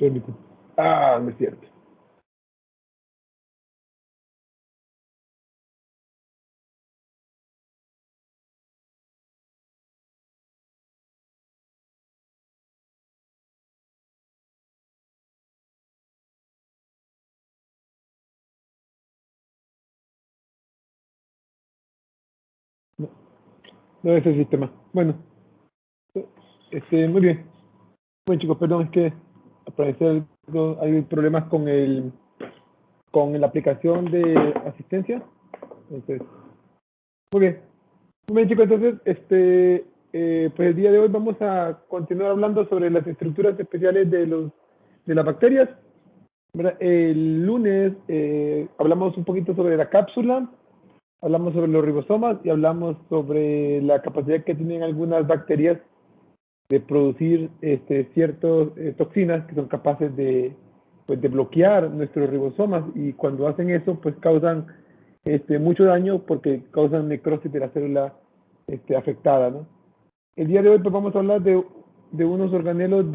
Permítame. Ah, no es cierto. No, no es el sistema. Bueno, muy bien. Bueno, chicos, perdón, es que al parecer hay problemas con la aplicación de asistencia. Entonces, muy bien. Muy bien, chicos, entonces, pues el día de hoy vamos a continuar hablando sobre las estructuras especiales de las bacterias. ¿Verdad? El lunes hablamos un poquito sobre la cápsula, hablamos sobre los ribosomas y hablamos sobre la capacidad que tienen algunas bacterias de producir ciertas toxinas que son capaces pues, de bloquear nuestros ribosomas, y cuando hacen eso pues causan mucho daño porque causan necrosis de la célula afectada, ¿no? El día de hoy pues vamos a hablar de unos organelos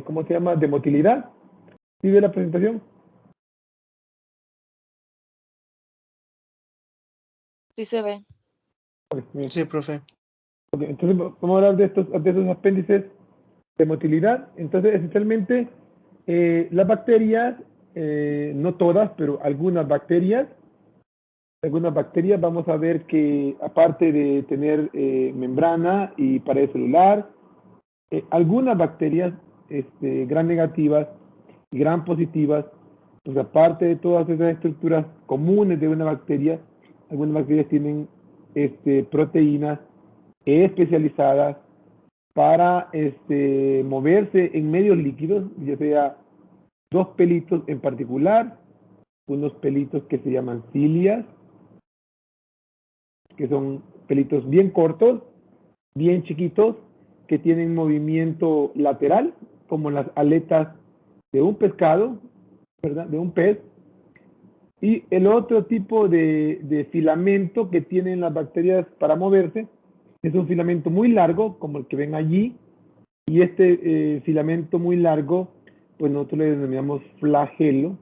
¿cómo se llama? De motilidad. ¿Sí ve la presentación? Sí se ve. Okay, sí, profe. okay, entonces vamos a hablar de esos apéndices de motilidad. Entonces, esencialmente, las bacterias, no todas, pero algunas bacterias vamos a ver que aparte de tener membrana y pared celular, algunas bacterias gram negativas y gram positivas, pues aparte de todas esas estructuras comunes de una bacteria, algunas bacterias tienen proteínas especializadas para moverse en medios líquidos, ya sea dos pelitos en particular, unos pelitos que se llaman cilias, que son pelitos bien cortos, bien chiquitos, que tienen movimiento lateral, como las aletas de un pescado, ¿verdad? De un pez. Y el otro tipo de filamento que tienen las bacterias para moverse es un filamento muy largo, como el que ven allí, y filamento muy largo, pues nosotros le denominamos flagelo,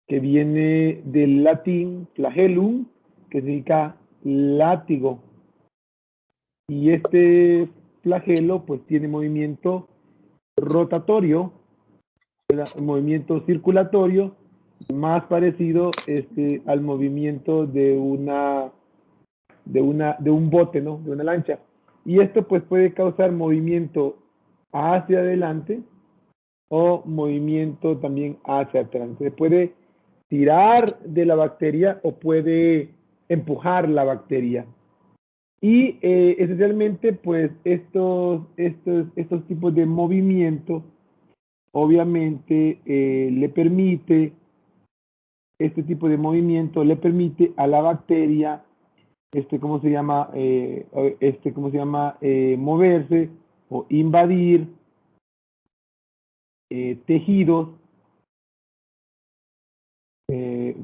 que viene del latín flagellum, que significa látigo. Y este flagelo pues tiene movimiento rotatorio, movimiento circulatorio, más parecido al movimiento de un bote, ¿no? De una lancha. Y esto pues puede causar movimiento hacia adelante o movimiento también hacia atrás. Se puede tirar de la bacteria o puede empujar la bacteria. Y esencialmente, pues estos tipos de movimiento, obviamente, este tipo de movimiento le permite a la bacteria, ¿cómo se llama? Moverse o invadir tejidos.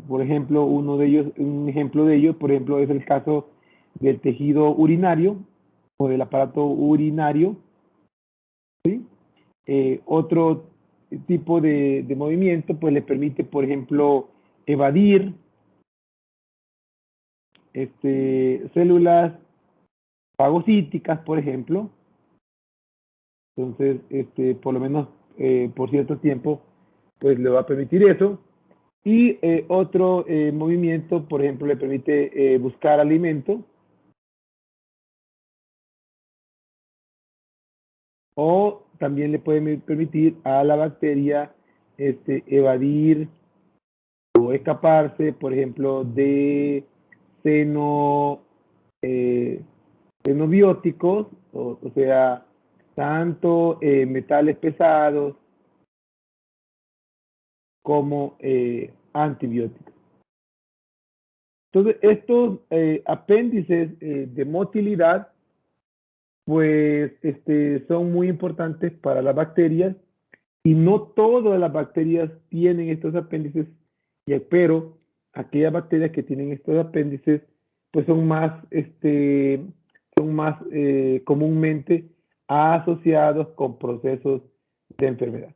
Por ejemplo, un ejemplo de ello, por ejemplo, es el caso del tejido urinario o del aparato urinario, ¿sí? Otro tipo de movimiento, pues le permite, por ejemplo, evadir células fagocíticas, por ejemplo. Entonces, por lo menos por cierto tiempo, pues le va a permitir eso. Y otro movimiento, por ejemplo, le permite buscar alimento, o también le puede permitir a la bacteria evadir o escaparse, por ejemplo, de seno, xenobióticos, o sea, tanto metales pesados como antibióticos. Entonces, estos apéndices de motilidad, pues son muy importantes para las bacterias, y no todas las bacterias tienen estos apéndices, pero aquellas bacterias que tienen estos apéndices, pues son más comúnmente asociados con procesos de enfermedad.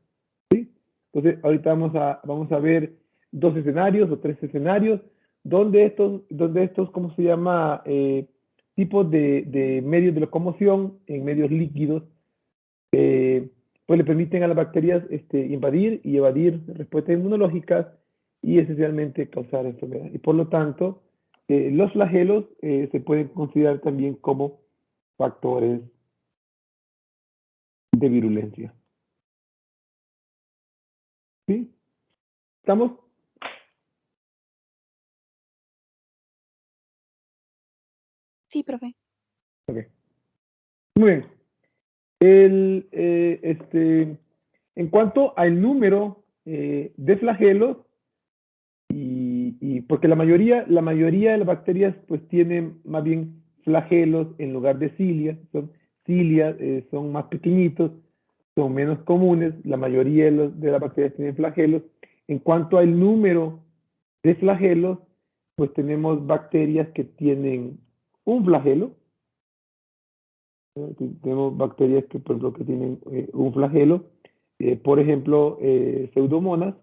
¿Sí? Entonces, ahorita vamos a ver dos escenarios o tres escenarios donde estos ¿cómo se llama? Tipos de medios de locomoción en medios líquidos, pues le permiten a las bacterias invadir y evadir respuestas inmunológicas y esencialmente causar enfermedad. Y por lo tanto, los flagelos se pueden considerar también como factores de virulencia. ¿Sí? ¿Estamos? Sí, profe. Ok. Muy bien. En cuanto al número de flagelos, y porque la mayoría de las bacterias pues tienen más bien flagelos en lugar de cilias, son más pequeñitos, son menos comunes, la mayoría de las bacterias tienen flagelos. En cuanto al número de flagelos, pues tenemos bacterias que tienen un flagelo. Tenemos bacterias que, por ejemplo, que tienen un flagelo, por ejemplo, Pseudomonas,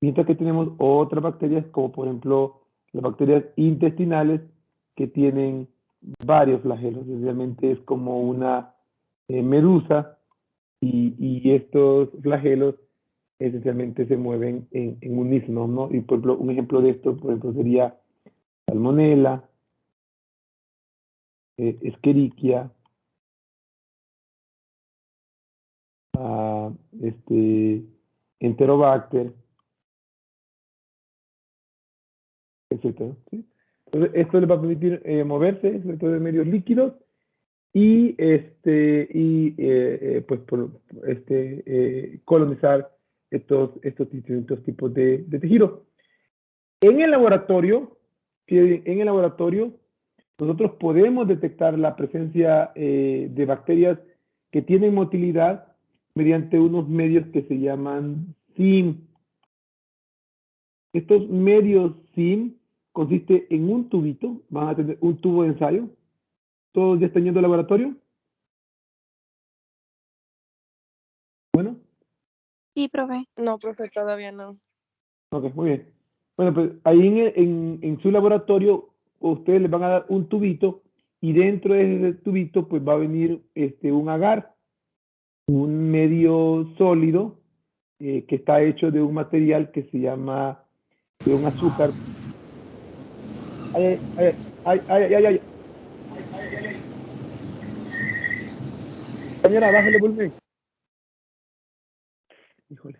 mientras que tenemos otras bacterias, como por ejemplo las bacterias intestinales, que tienen varios flagelos. Esencialmente es como una medusa, y estos flagelos esencialmente se mueven en unísono, ¿no? Y por ejemplo, un ejemplo de esto, por ejemplo, sería Salmonella, Escherichia, Enterobacter, etcétera, ¿sí? Entonces, esto les va a permitir moverse, sobre todo en medios líquidos, y colonizar estos distintos tipos de tejidos. En el laboratorio, nosotros podemos detectar la presencia de bacterias que tienen motilidad mediante unos medios que se llaman SIM. Estos medios SIM consiste en un tubito, van a tener un tubo de ensayo. ¿Todos ya están yendo al laboratorio? Bueno. Sí, profe. No, profe, todavía no. Ok, muy bien. Bueno, pues ahí en su laboratorio ustedes les van a dar un tubito, y dentro de ese tubito pues va a venir un agar, un medio sólido que está hecho de un material que se llama, de un azúcar. Ay, ay, ay, ay, ay, ay. Señora, bájale el volumen. Híjole.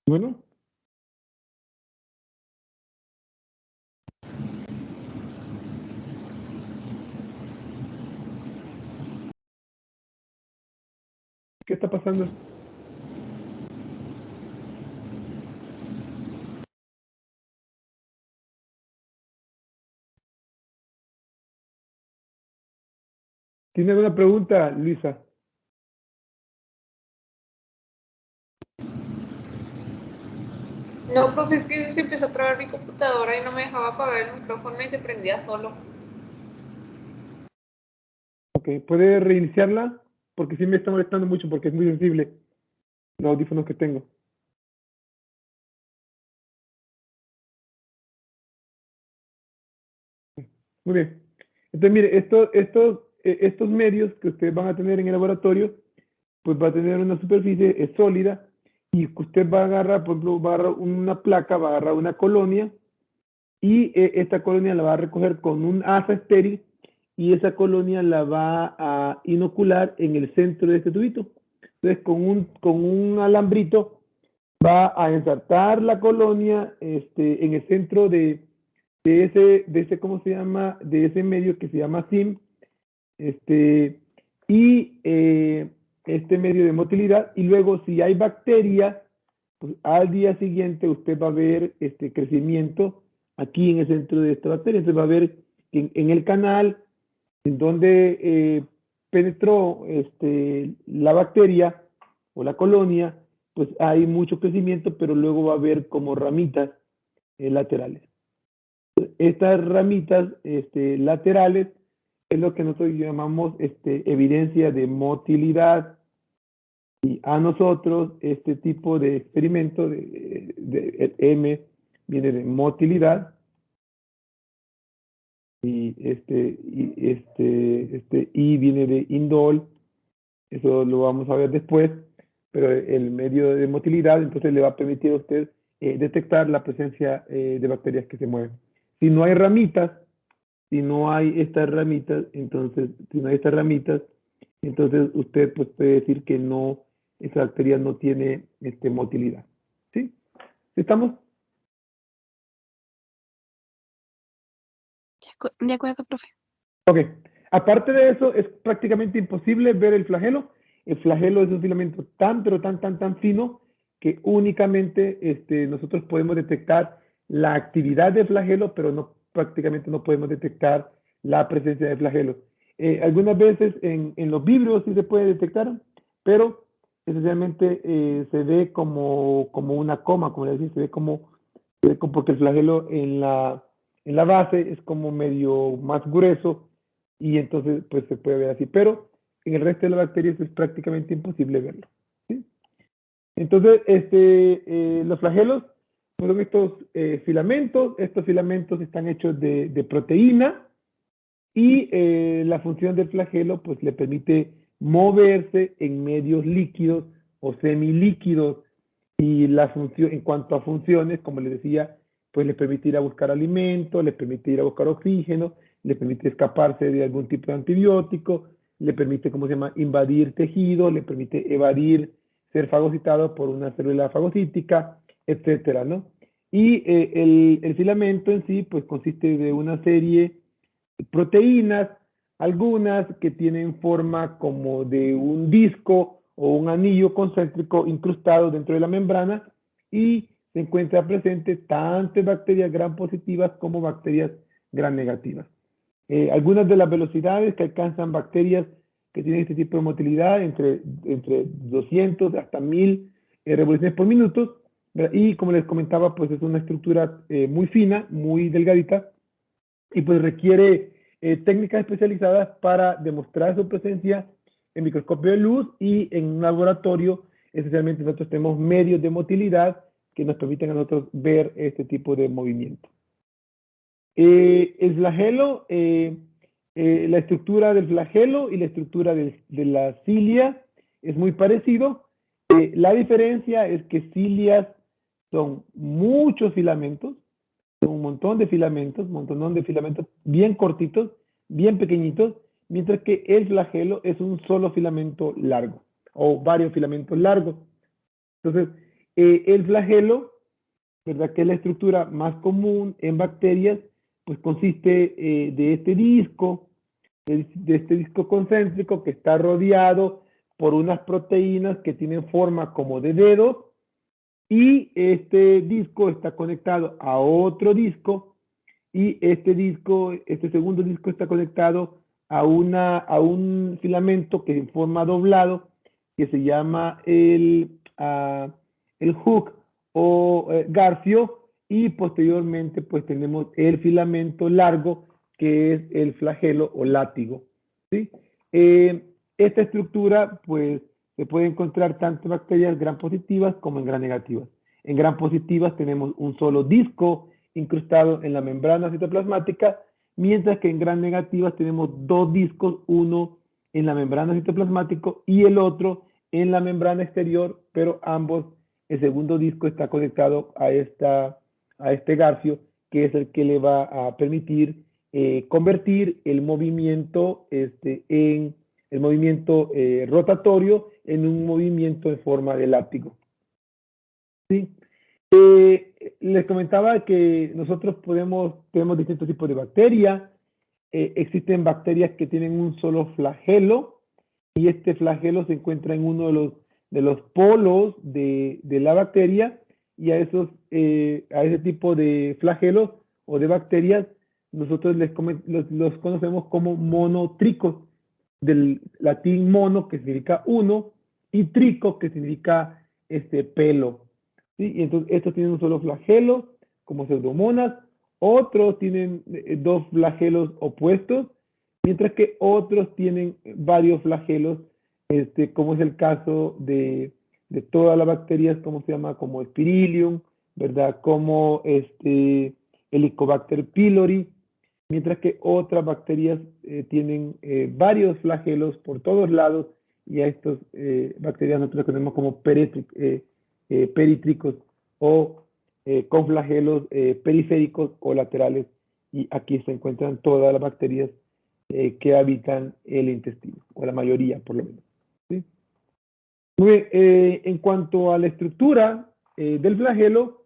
Bueno. ¿Qué está pasando? ¿Tiene alguna pregunta, Luisa? No, profe, es que se empezó a trabar mi computadora y no me dejaba apagar el micrófono y se prendía solo. Ok, ¿puede reiniciarla? Porque sí me está molestando mucho porque es muy sensible los audífonos que tengo. Muy bien. Entonces, mire, estos medios que ustedes van a tener en el laboratorio, pues va a tener una superficie sólida, y que usted va a agarrar, por ejemplo, va a agarrar una placa, va a agarrar una colonia, y esta colonia la va a recoger con un asa estéril, y esa colonia la va a inocular en el centro de este tubito. Entonces, con un alambrito va a ensartar la colonia en el centro ¿cómo se llama? De ese medio que se llama SIM, y este medio de motilidad, y luego si hay bacterias, pues al día siguiente usted va a ver este crecimiento aquí en el centro de esta bacteria. Entonces va a ver que en el canal en donde penetró la bacteria o la colonia, pues hay mucho crecimiento, pero luego va a haber como ramitas laterales. Estas ramitas laterales es lo que nosotros llamamos evidencia de motilidad. Y a nosotros este tipo de experimento de M viene de motilidad y I viene de indol. Eso lo vamos a ver después, pero el medio de motilidad entonces le va a permitir a usted detectar la presencia de bacterias que se mueven. Si no hay ramitas, entonces usted pues, puede decir que no, esa bacteria no tiene motilidad. ¿Sí? ¿Estamos? De acuerdo, profe. Ok. Aparte de eso, es prácticamente imposible ver el flagelo. El flagelo es un filamento pero tan fino que únicamente nosotros podemos detectar la actividad del flagelo, pero prácticamente no podemos detectar la presencia de flagelo. Algunas veces en los vidrios sí se puede detectar, pero esencialmente se ve como una coma, como le decía, se ve como porque el flagelo en la base es como medio más grueso y entonces pues se puede ver así, pero en el resto de las bacterias es prácticamente imposible verlo. ¿Sí? Entonces, los flagelos son estos filamentos están hechos de proteína y la función del flagelo pues le permite moverse en medios líquidos o semilíquidos y la función, en cuanto a funciones, como les decía, pues le permite ir a buscar alimento, le permite ir a buscar oxígeno, le permite escaparse de algún tipo de antibiótico, le permite, ¿cómo se llama?, invadir tejido, le permite evadir ser fagocitado por una célula fagocítica, etcétera, ¿no? Y el filamento en sí, pues consiste de una serie de proteínas, algunas que tienen forma como de un disco o un anillo concéntrico incrustado dentro de la membrana y se encuentra presente tanto bacterias gram positivas como bacterias gram negativas. Algunas de las velocidades que alcanzan bacterias que tienen este tipo de motilidad entre 200 hasta 1000 revoluciones por minuto, ¿verdad? Y como les comentaba, pues es una estructura muy fina, muy delgadita y pues requiere técnicas especializadas para demostrar su presencia en microscopio de luz y en un laboratorio. Esencialmente nosotros tenemos medios de motilidad que nos permiten a nosotros ver este tipo de movimiento. El flagelo, la estructura del flagelo y la estructura de la cilia es muy parecido. La diferencia es que cilias son muchos filamentos, son un montón de filamentos bien cortitos, bien pequeñitos, mientras que el flagelo es un solo filamento largo o varios filamentos largos. Entonces, el flagelo, ¿verdad?, que es la estructura más común en bacterias, pues consiste de este disco concéntrico que está rodeado por unas proteínas que tienen forma como de dedos y este disco está conectado a otro disco y este segundo disco está conectado a un filamento que en forma doblado que se llama el hook o garfio y posteriormente pues tenemos el filamento largo que es el flagelo o látigo, ¿sí? Esta estructura pues se puede encontrar tanto en bacterias gram positivas como en gram negativas. En gram positivas tenemos un solo disco incrustado en la membrana citoplasmática, mientras que en gram negativas tenemos dos discos, uno en la membrana citoplasmático y el otro en la membrana exterior, pero ambos, el segundo disco está conectado a este garfio, que es el que le va a permitir convertir el movimiento en el movimiento rotatorio en un movimiento en forma de látigo. ¿Sí? Les comentaba que nosotros tenemos distintos tipos de bacterias. Existen bacterias que tienen un solo flagelo y este flagelo se encuentra en uno de los polos de la bacteria y a ese tipo de flagelos o de bacterias nosotros los conocemos como monotricos, del latín mono, que significa uno, y trico, que significa pelo. ¿Sí? Y entonces estos tienen un solo flagelo, como pseudomonas, otros tienen dos flagelos opuestos, mientras que otros tienen varios flagelos, como es el caso de todas las bacterias, como se llama, como Spirilium, ¿verdad? Como Helicobacter pylori, mientras que otras bacterias tienen varios flagelos por todos lados, y a estas bacterias nosotros conocemos como peritricos o con flagelos periféricos o laterales, y aquí se encuentran todas las bacterias que habitan el intestino, o la mayoría por lo menos. ¿Sí? Muy bien, en cuanto a la estructura del flagelo,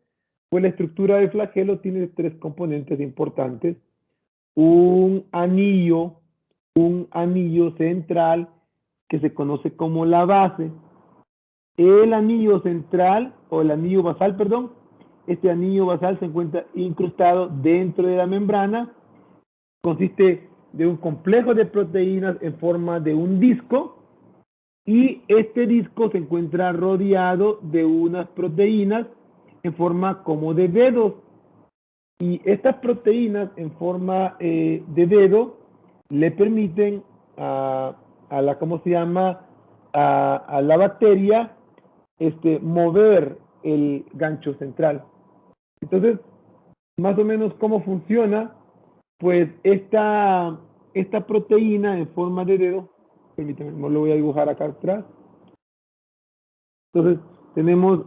pues la estructura del flagelo tiene tres componentes importantes. Un anillo central que se conoce como la base. El anillo central, o el anillo basal, perdón, este anillo basal se encuentra incrustado dentro de la membrana. Consiste de un complejo de proteínas en forma de un disco, y este disco se encuentra rodeado de unas proteínas en forma como de dedos. Y estas proteínas en forma de dedo le permiten a la, ¿cómo se llama? A la bacteria mover el gancho central. Entonces, más o menos cómo funciona, pues esta proteína en forma de dedo, permítame, no lo voy a dibujar acá atrás. Entonces, tenemos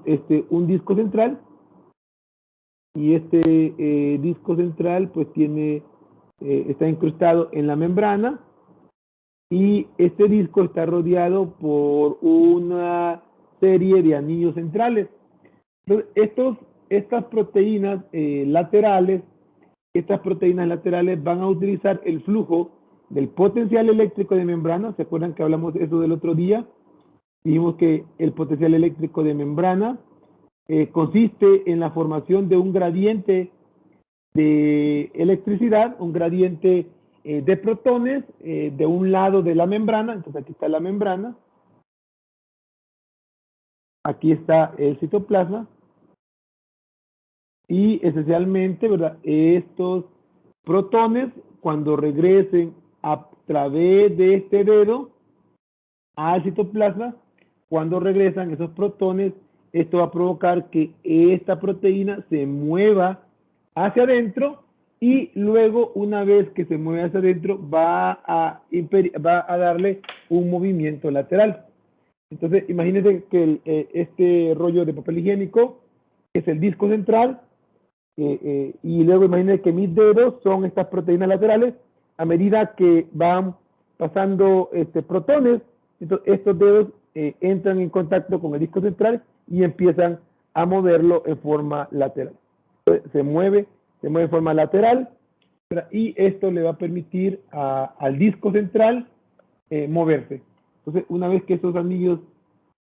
un disco central, y este disco central pues está incrustado en la membrana, y este disco está rodeado por una serie de anillos centrales. Entonces, estas proteínas laterales, van a utilizar el flujo del potencial eléctrico de membrana. ¿Se acuerdan que hablamos de eso del otro día? Dijimos que el potencial eléctrico de membrana consiste en la formación de un gradiente de electricidad, un gradiente de protones de un lado de la membrana. Entonces aquí está la membrana, aquí está el citoplasma, y esencialmente, ¿verdad?, estos protones, cuando regresen a través de este dedo al citoplasma, cuando regresan esos protones, esto va a provocar que esta proteína se mueva hacia adentro, y luego, una vez que se mueve hacia adentro, va a darle un movimiento lateral. Entonces, imagínense que este rollo de papel higiénico es el disco central, y luego imagínense que mis dedos son estas proteínas laterales. A medida que van pasando protones, entonces estos dedos entran en contacto con el disco central y empiezan a moverlo en forma lateral. Entonces, se mueve en forma lateral, y esto le va a permitir al disco central moverse. Entonces, una vez que estos anillos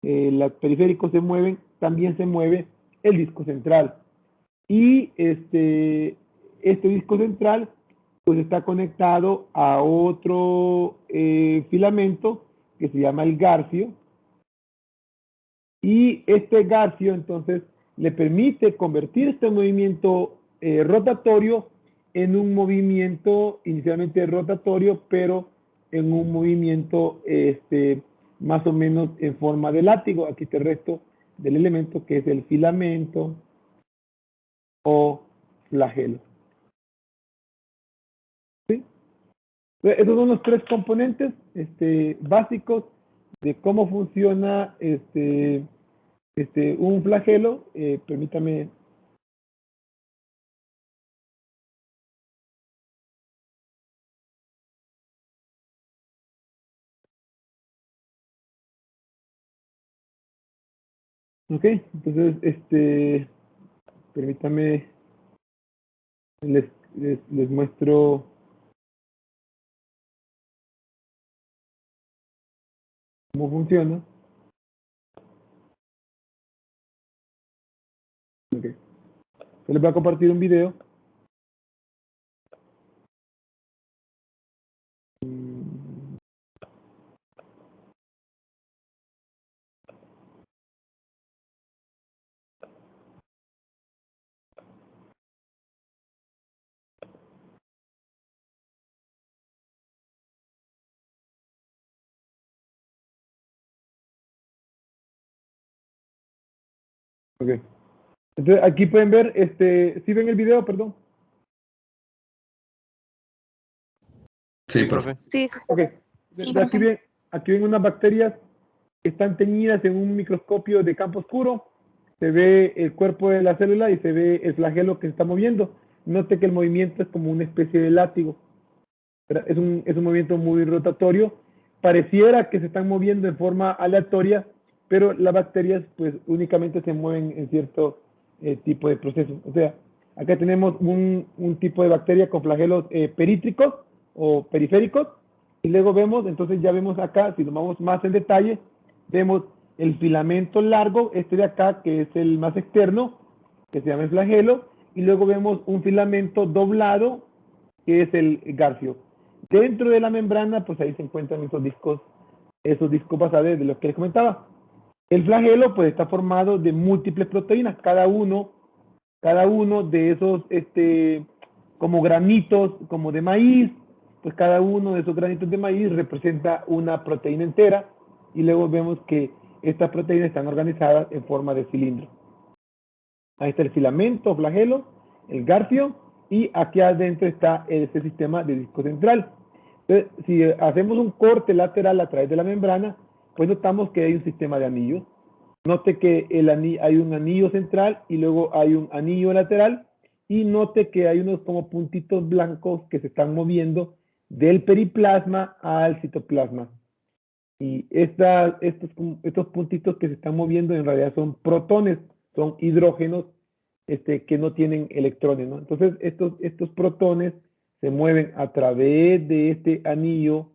los periféricos se mueven, también se mueve el disco central. Y este disco central pues está conectado a otro filamento que se llama el garfio, y este garfio entonces le permite convertir este movimiento rotatorio en un movimiento inicialmente rotatorio, pero en un movimiento más o menos en forma de látigo. Aquí está el resto del elemento, que es el filamento o flagelo. ¿Sí? Esos son los tres componentes básicos de cómo funciona un flagelo. Permítame. Ok, entonces, permítame, les muestro. Cómo funciona. Ok. Yo les voy a compartir un video Ok. Entonces, aquí pueden ver, ¿sí ven el video, perdón? Sí, profe. Sí, sí. Ok. Sí, Aquí ven unas bacterias que están teñidas en un microscopio de campo oscuro. Se ve el cuerpo de la célula y se ve el flagelo que se está moviendo. Note que el movimiento es como una especie de látigo. Es un movimiento muy rotatorio. Pareciera que se están moviendo en forma aleatoria, pero las bacterias pues únicamente se mueven en cierto tipo de proceso. O sea, acá tenemos un tipo de bacteria con flagelos perítricos o periféricos, y luego vemos, entonces ya vemos acá, si nos vamos más en detalle, vemos el filamento largo, este de acá, que es el más externo, que se llama el flagelo, y luego vemos un filamento doblado, que es el garfio. Dentro de la membrana, pues ahí se encuentran esos discos basales de los que les comentaba. El flagelo, pues está formado de múltiples proteínas, cada uno de esos, como granitos, como de maíz, pues cada uno de esos granitos de maíz representa una proteína entera, y luego vemos que estas proteínas están organizadas en forma de cilindro. Ahí está el filamento, flagelo, el garfio, y aquí adentro está este sistema de disco central. Entonces, si hacemos un corte lateral a través de la membrana, pues notamos que hay un sistema de anillos. Note que hay un anillo central y luego hay un anillo lateral, y note que hay unos como puntitos blancos que se están moviendo del periplasma al citoplasma. Y estos puntitos que se están moviendo en realidad son protones, son hidrógenos que no tienen electrones, ¿no? Entonces, estos protones se mueven a través de este anillo,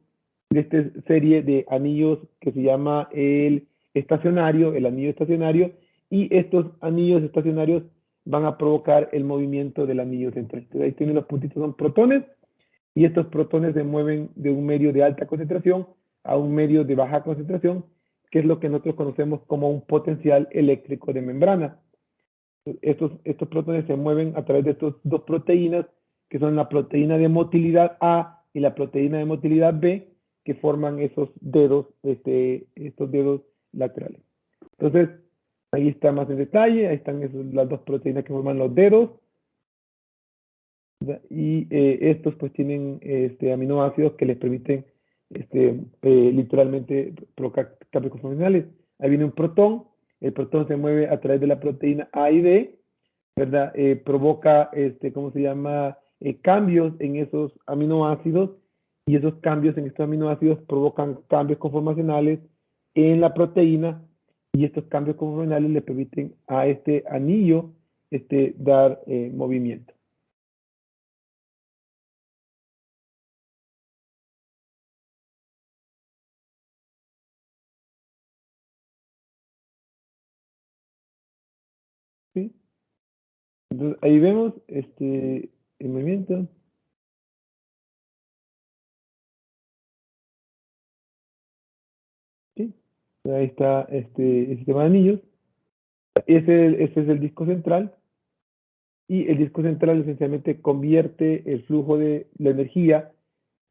de esta serie de anillos que se llama el anillo estacionario, y estos anillos estacionarios van a provocar el movimiento del anillo central. Entonces, ahí tienen los puntitos, son protones, y estos protones se mueven de un medio de alta concentración a un medio de baja concentración, que es lo que nosotros conocemos como un potencial eléctrico de membrana. Estos protones se mueven a través de estas dos proteínas, que son la proteína de motilidad A y la proteína de motilidad B, que forman esos dedos, estos dedos laterales. Entonces, ahí está más en detalle, ahí están las dos proteínas que forman los dedos, y estos pues tienen aminoácidos que les permiten literalmente provocar cambios conformacionales. Ahí viene un protón, el protón se mueve a través de la proteína A y B, ¿verdad? Provoca, ¿cómo se llama? Cambios en esos aminoácidos, y esos cambios en estos aminoácidos provocan cambios conformacionales en la proteína, y estos cambios conformacionales le permiten a este anillo dar movimiento. ¿Sí? Entonces, ahí vemos el movimiento. ¿Sí? Ahí está el sistema de anillos. Este es el disco central, y el disco central esencialmente convierte el flujo de la energía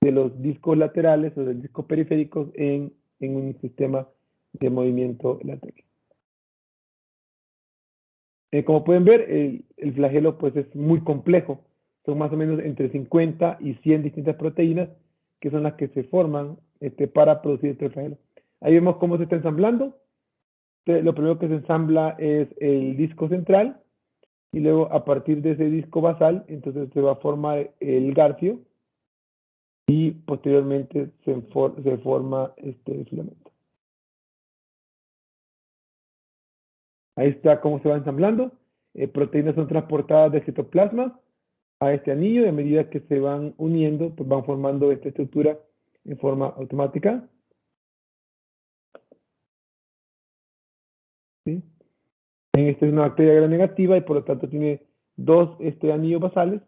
de los discos laterales o de los discos periféricos en un sistema de movimiento lateral. Como pueden ver, el flagelo pues es muy complejo. Son más o menos entre 50 y 100 distintas proteínas que son las que se forman para producir este flagelo. Ahí vemos cómo se está ensamblando. Lo primero que se ensambla es el disco central, y luego a partir de ese disco basal, entonces se va a formar el garfio, y posteriormente se forma este filamento. Ahí está cómo se va ensamblando. Proteínas son transportadas del citoplasma a este anillo, y a medida que se van uniendo, pues van formando esta estructura en forma automática. ¿Sí? Esta es una bacteria gram negativa, y por lo tanto tiene dos anillos basales.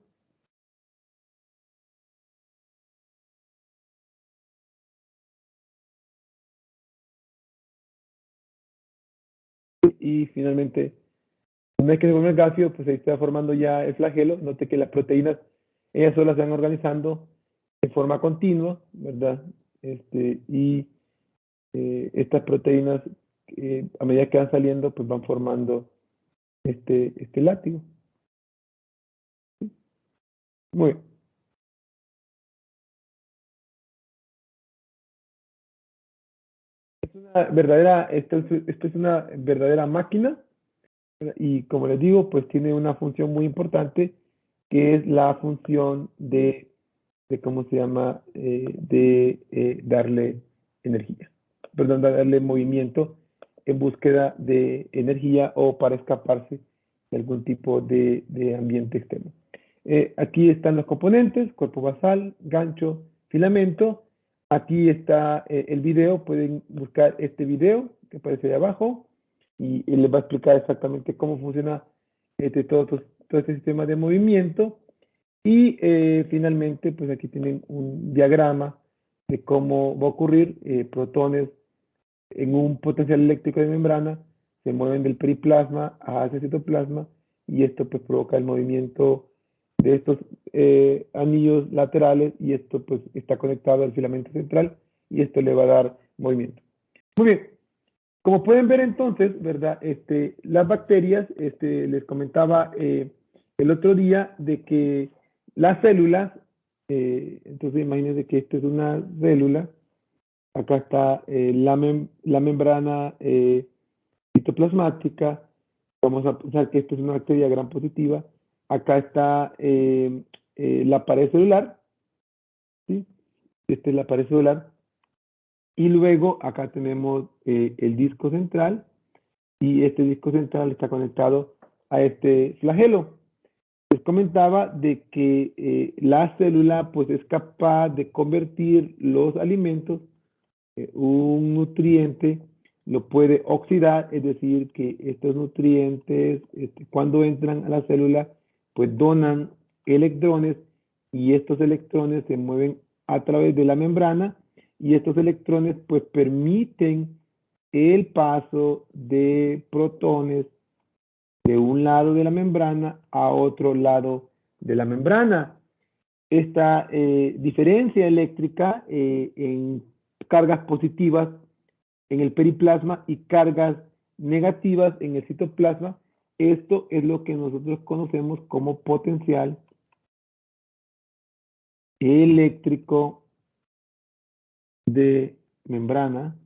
Y finalmente, una vez que se forma el garfio, pues ahí está formando ya el flagelo. Note que las proteínas, ellas solas se van organizando de forma continua, ¿verdad? Y estas proteínas, a medida que van saliendo, pues van formando este látigo. Muy bien. Esto es una verdadera máquina, y como les digo, pues tiene una función muy importante, que es la función de ¿cómo se llama? Darle energía, perdón, darle movimiento en búsqueda de energía o para escaparse de algún tipo de ambiente externo. Aquí están los componentes: cuerpo basal, gancho, filamento. Aquí está el video. Pueden buscar este video que aparece ahí abajo y les va a explicar exactamente cómo funciona todo este sistema de movimiento. Y finalmente, pues aquí tienen un diagrama de cómo va a ocurrir. Protones en un potencial eléctrico de membrana se mueven del periplasma hacia el citoplasma, y esto pues provoca el movimiento de estos anillos laterales, y esto pues está conectado al filamento central, y esto le va a dar movimiento. Muy bien. Como pueden ver entonces, ¿verdad? Las bacterias, les comentaba el otro día de que las células, entonces imagínense que esto es una célula. Acá está la membrana citoplasmática. Vamos a pensar que esto es una bacteria gram positiva. Acá está la pared celular, ¿sí? Esta es la pared celular. Y luego acá tenemos el disco central, y este disco central está conectado a este flagelo. Les comentaba de que la célula pues es capaz de convertir los alimentos. Un nutriente lo puede oxidar, es decir, que estos nutrientes cuando entran a la célula pues donan electrones, y estos electrones se mueven a través de la membrana, y estos electrones pues permiten el paso de protones de un lado de la membrana a otro lado de la membrana. Esta diferencia eléctrica en cargas positivas en el periplasma y cargas negativas en el citoplasma, esto es lo que nosotros conocemos como potencial eléctrico de membrana,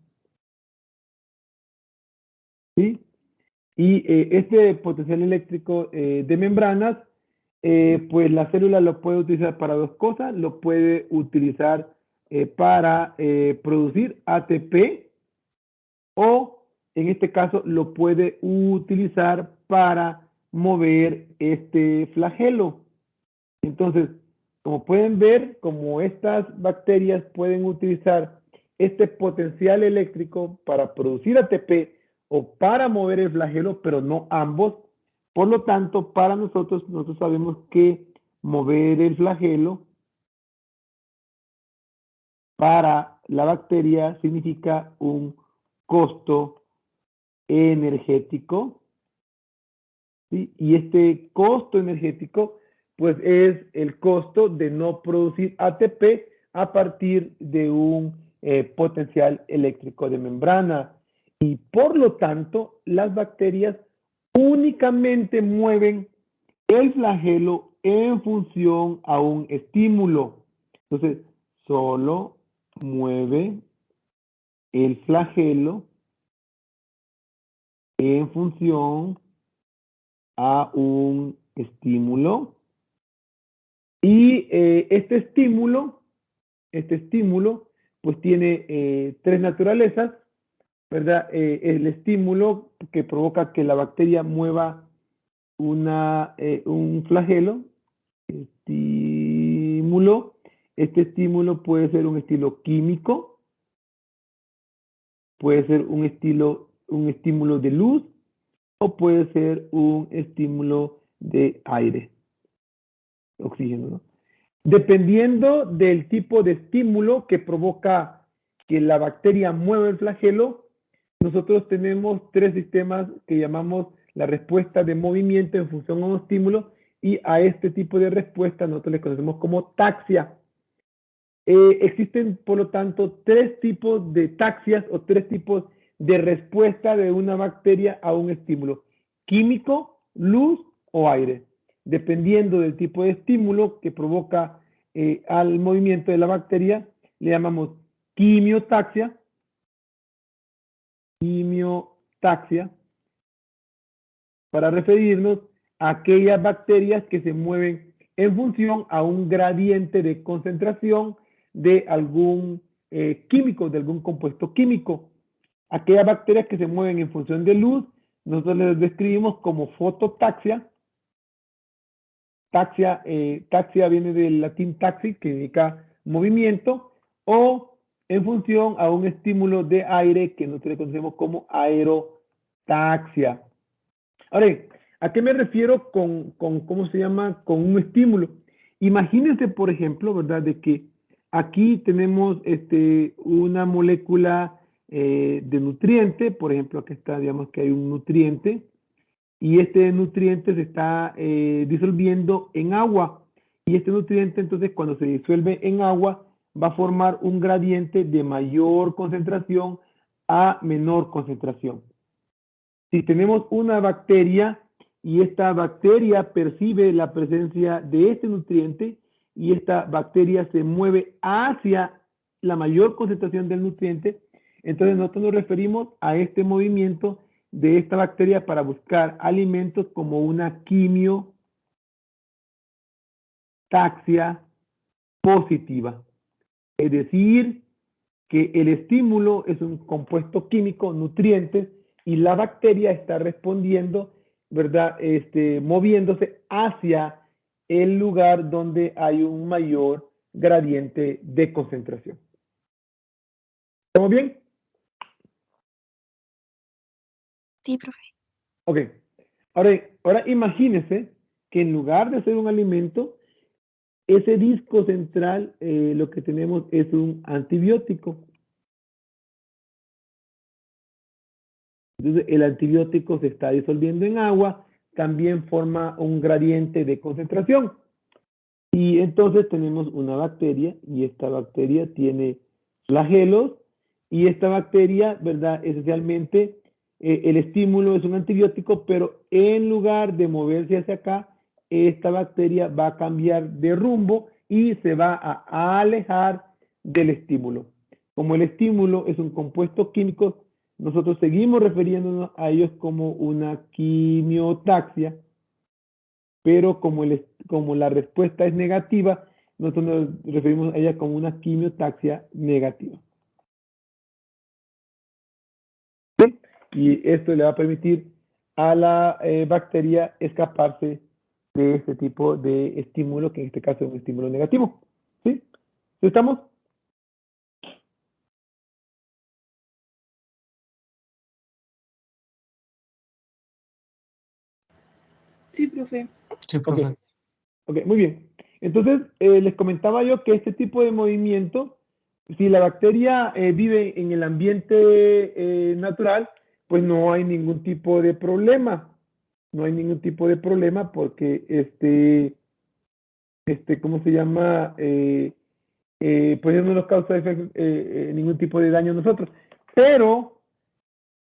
¿sí? Y este potencial eléctrico de membranas, pues la célula lo puede utilizar para dos cosas. Lo puede utilizar para producir ATP, o en este caso lo puede utilizar para mover este flagelo. Entonces, como pueden ver, como estas bacterias pueden utilizar este potencial eléctrico para producir ATP o para mover el flagelo, pero no ambos. Por lo tanto, para nosotros sabemos que mover el flagelo para la bacteria significa un costo energético, ¿sí? Y este costo energético pues es el costo de no producir ATP a partir de un potencial eléctrico de membrana. Y por lo tanto, las bacterias únicamente mueven el flagelo en función a un estímulo. Entonces, solo mueve el flagelo en función a un estímulo. Y este estímulo pues tiene tres naturalezas, ¿verdad? El estímulo que provoca que la bacteria mueva un flagelo, este estímulo puede ser un estímulo químico, puede ser un estímulo de luz, o puede ser un estímulo de aire, oxígeno, ¿no? Dependiendo del tipo de estímulo que provoca que la bacteria mueva el flagelo, nosotros tenemos tres sistemas que llamamos la respuesta de movimiento en función a un estímulo, y a este tipo de respuesta nosotros le conocemos como taxia. Existen, por lo tanto, tres tipos de taxias o tres tipos de respuesta de una bacteria a un estímulo: químico, luz o aire. Dependiendo del tipo de estímulo que provoca al movimiento de la bacteria, le llamamos quimiotaxia. Quimiotaxia, para referirnos a aquellas bacterias que se mueven en función a un gradiente de concentración de algún químico, de algún compuesto químico. Aquellas bacterias que se mueven en función de luz, nosotros les describimos como fototaxia. Taxia viene del latín taxi, que indica movimiento, o en función a un estímulo de aire que nosotros conocemos como aerotaxia. Ahora, ¿a qué me refiero con cómo se llama? Con un estímulo. Imagínense, por ejemplo, ¿verdad? De que aquí tenemos una molécula de nutriente, por ejemplo, aquí está, digamos que hay un nutriente, y este nutriente se está disolviendo en agua. Y este nutriente, entonces, cuando se disuelve en agua, va a formar un gradiente de mayor concentración a menor concentración. Si tenemos una bacteria y esta bacteria percibe la presencia de este nutriente y esta bacteria se mueve hacia la mayor concentración del nutriente, entonces nosotros nos referimos a este movimiento de esta bacteria para buscar alimentos como una quimiotaxia positiva. Es decir, que el estímulo es un compuesto químico, nutrientes, y la bacteria está respondiendo, ¿verdad? Moviéndose hacia el lugar donde hay un mayor gradiente de concentración. ¿Estamos bien? Sí, profe. Ok. Ahora imagínese que en lugar de ser un alimento, ese disco central lo que tenemos es un antibiótico. Entonces el antibiótico se está disolviendo en agua, también forma un gradiente de concentración. Y entonces tenemos una bacteria y esta bacteria tiene flagelos y esta bacteria, ¿verdad? Esencialmente el estímulo es un antibiótico, pero en lugar de moverse hacia acá, esta bacteria va a cambiar de rumbo y se va a alejar del estímulo. Como el estímulo es un compuesto químico, nosotros seguimos refiriéndonos a ellos como una quimiotaxia, pero como la respuesta es negativa, nosotros nos referimos a ella como una quimiotaxia negativa. ¿Sí? Y esto le va a permitir a la bacteria escaparse de este tipo de estímulo, que en este caso es un estímulo negativo. ¿Sí? ¿Sí estamos? Sí, profe. Sí, profe. Ok, muy bien. Entonces, les comentaba yo que este tipo de movimiento, si la bacteria vive en el ambiente natural, pues no hay ningún tipo de problema. No hay ningún tipo de problema porque ¿cómo se llama? Pues no nos causa ningún tipo de daño a nosotros. Pero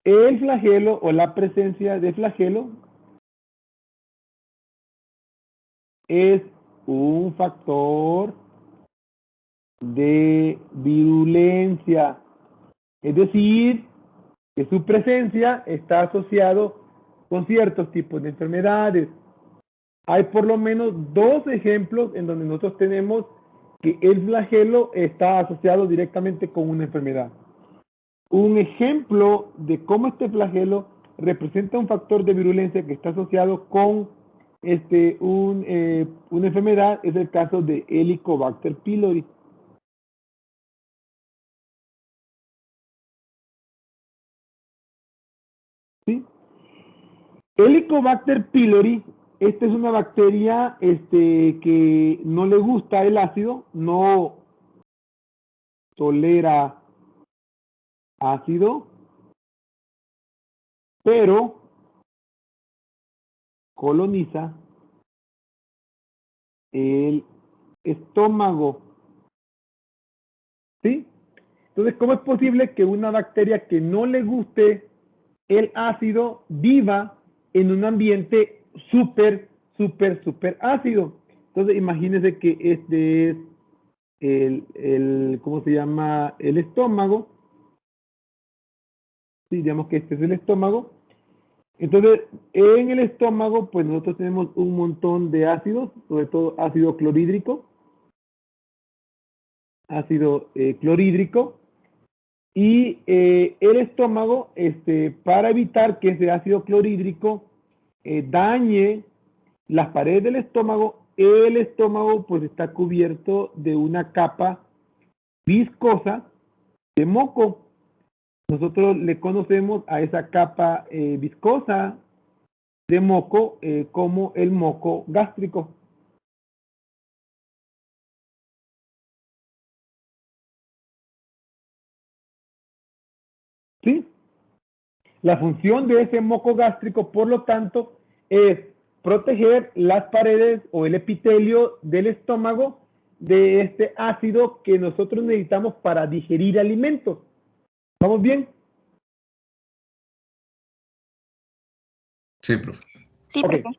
el flagelo o la presencia de flagelo es un factor de virulencia, es decir, que su presencia está asociado con ciertos tipos de enfermedades. Hay por lo menos 2 ejemplos en donde nosotros tenemos que el flagelo está asociado directamente con una enfermedad. Un ejemplo de cómo este flagelo representa un factor de virulencia que está asociado con una enfermedad es el caso de Helicobacter pylori. ¿Sí? Helicobacter pylori, esta es una bacteria que no le gusta el ácido, no tolera ácido, pero coloniza el estómago. ¿Sí? Entonces, ¿cómo es posible que una bacteria que no le guste el ácido viva en un ambiente súper ácido. Entonces, imagínense que este es ¿cómo se llama? El estómago. Sí, digamos que este es el estómago. Entonces, en el estómago, pues nosotros tenemos un montón de ácidos, sobre todo ácido clorhídrico. Ácido clorhídrico. Y el estómago, para evitar que ese ácido clorhídrico dañe las paredes del estómago, el estómago pues está cubierto de una capa viscosa de moco. Nosotros le conocemos a esa capa viscosa de moco como el moco gástrico. ¿Sí? La función de ese moco gástrico, por lo tanto, es proteger las paredes o el epitelio del estómago de este ácido que nosotros necesitamos para digerir alimentos. ¿Vamos bien? Sí, profe. Sí, Ok. profe.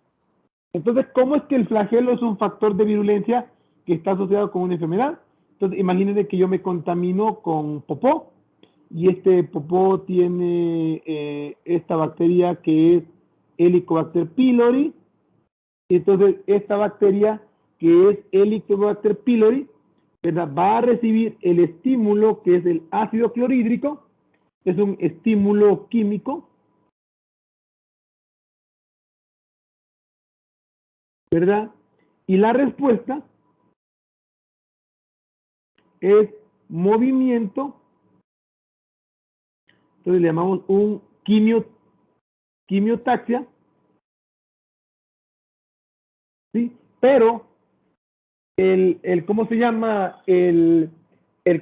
Entonces, ¿cómo es que el flagelo es un factor de virulencia que está asociado con una enfermedad? Entonces, imagínense que yo me contamino con popó y este popó tiene esta bacteria que es Helicobacter pylori. Entonces, esta bacteria que es Helicobacter pylori, ¿verdad?, va a recibir el estímulo que es el ácido clorhídrico, es un estímulo químico, ¿verdad? Y la respuesta es movimiento, entonces le llamamos un quimiotaxia, ¿sí? Pero ¿cómo se llama?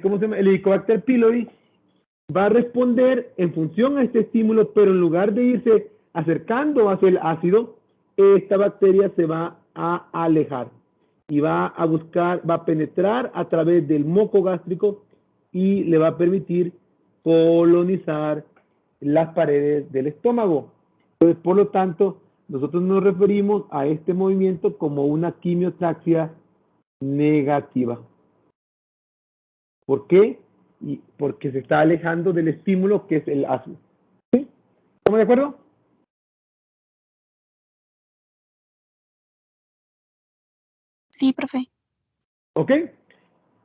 ¿Cómo se llama? El Helicobacter pylori va a responder en función a este estímulo, pero en lugar de irse acercando hacia el ácido, esta bacteria se va a alejar y va a buscar, va a penetrar a través del moco gástrico y le va a permitir colonizar las paredes del estómago. Entonces, por lo tanto, nosotros nos referimos a este movimiento como una quimiotaxia negativa. ¿Por qué? Porque se está alejando del estímulo que es el ácido. ¿Sí? ¿Estamos de acuerdo? Sí, profe. ¿Ok?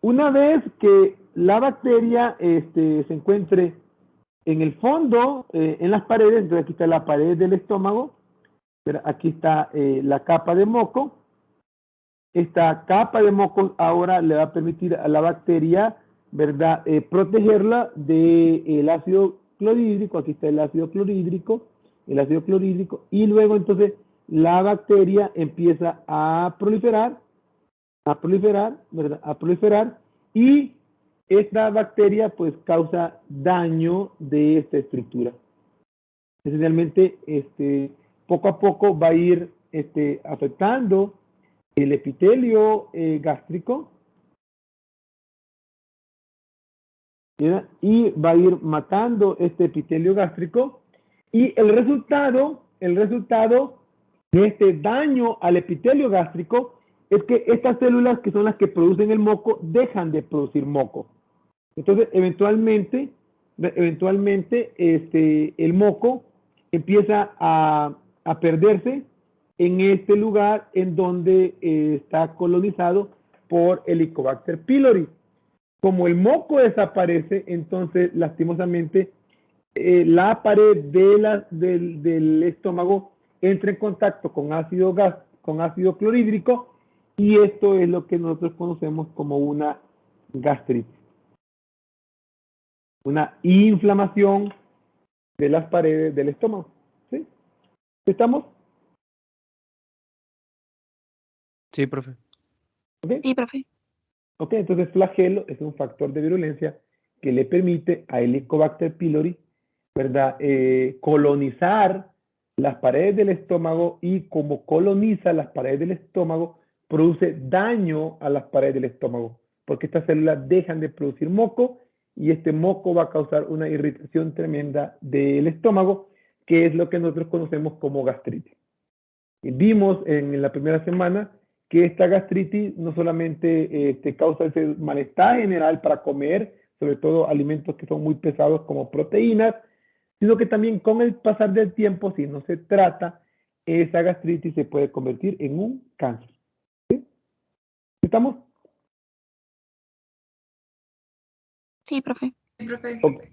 Una vez que la bacteria se encuentre en el fondo, en las paredes, entonces aquí está la pared del estómago, pero aquí está la capa de moco. Esta capa de moco ahora le va a permitir a la bacteria, ¿verdad?, protegerla del ácido clorhídrico. Aquí está el ácido clorhídrico, y luego entonces la bacteria empieza a proliferar, ¿verdad?, a proliferar, y esta bacteria pues causa daño de esta estructura. Esencialmente, poco a poco va a ir afectando el epitelio gástrico, ¿verdad?, y va a ir matando este epitelio gástrico, y el resultado de este daño al epitelio gástrico es que estas células, que son las que producen el moco, dejan de producir moco. Entonces, eventualmente el moco empieza a perderse en este lugar en donde está colonizado por Helicobacter pylori. Como el moco desaparece, entonces lastimosamente la pared del estómago entra en contacto con ácido clorhídrico, y esto es lo que nosotros conocemos como una gastritis, una inflamación de las paredes del estómago. ¿Sí? ¿Estamos? Sí, profe. ¿Ok? Sí, profe. Ok, entonces flagelo es un factor de virulencia que le permite a Helicobacter pylori, ¿verdad?, colonizar las paredes del estómago, y como coloniza las paredes del estómago, produce daño a las paredes del estómago, porque estas células dejan de producir moco, y este moco va a causar una irritación tremenda del estómago, que es lo que nosotros conocemos como gastritis. Vimos en la primera semana que esta gastritis no solamente te causa ese malestar general para comer, sobre todo alimentos que son muy pesados como proteínas, sino que también con el pasar del tiempo, si no se trata, esa gastritis se puede convertir en un cáncer. ¿Sí? ¿Estamos? Sí, profe. Sí, profe. Ok.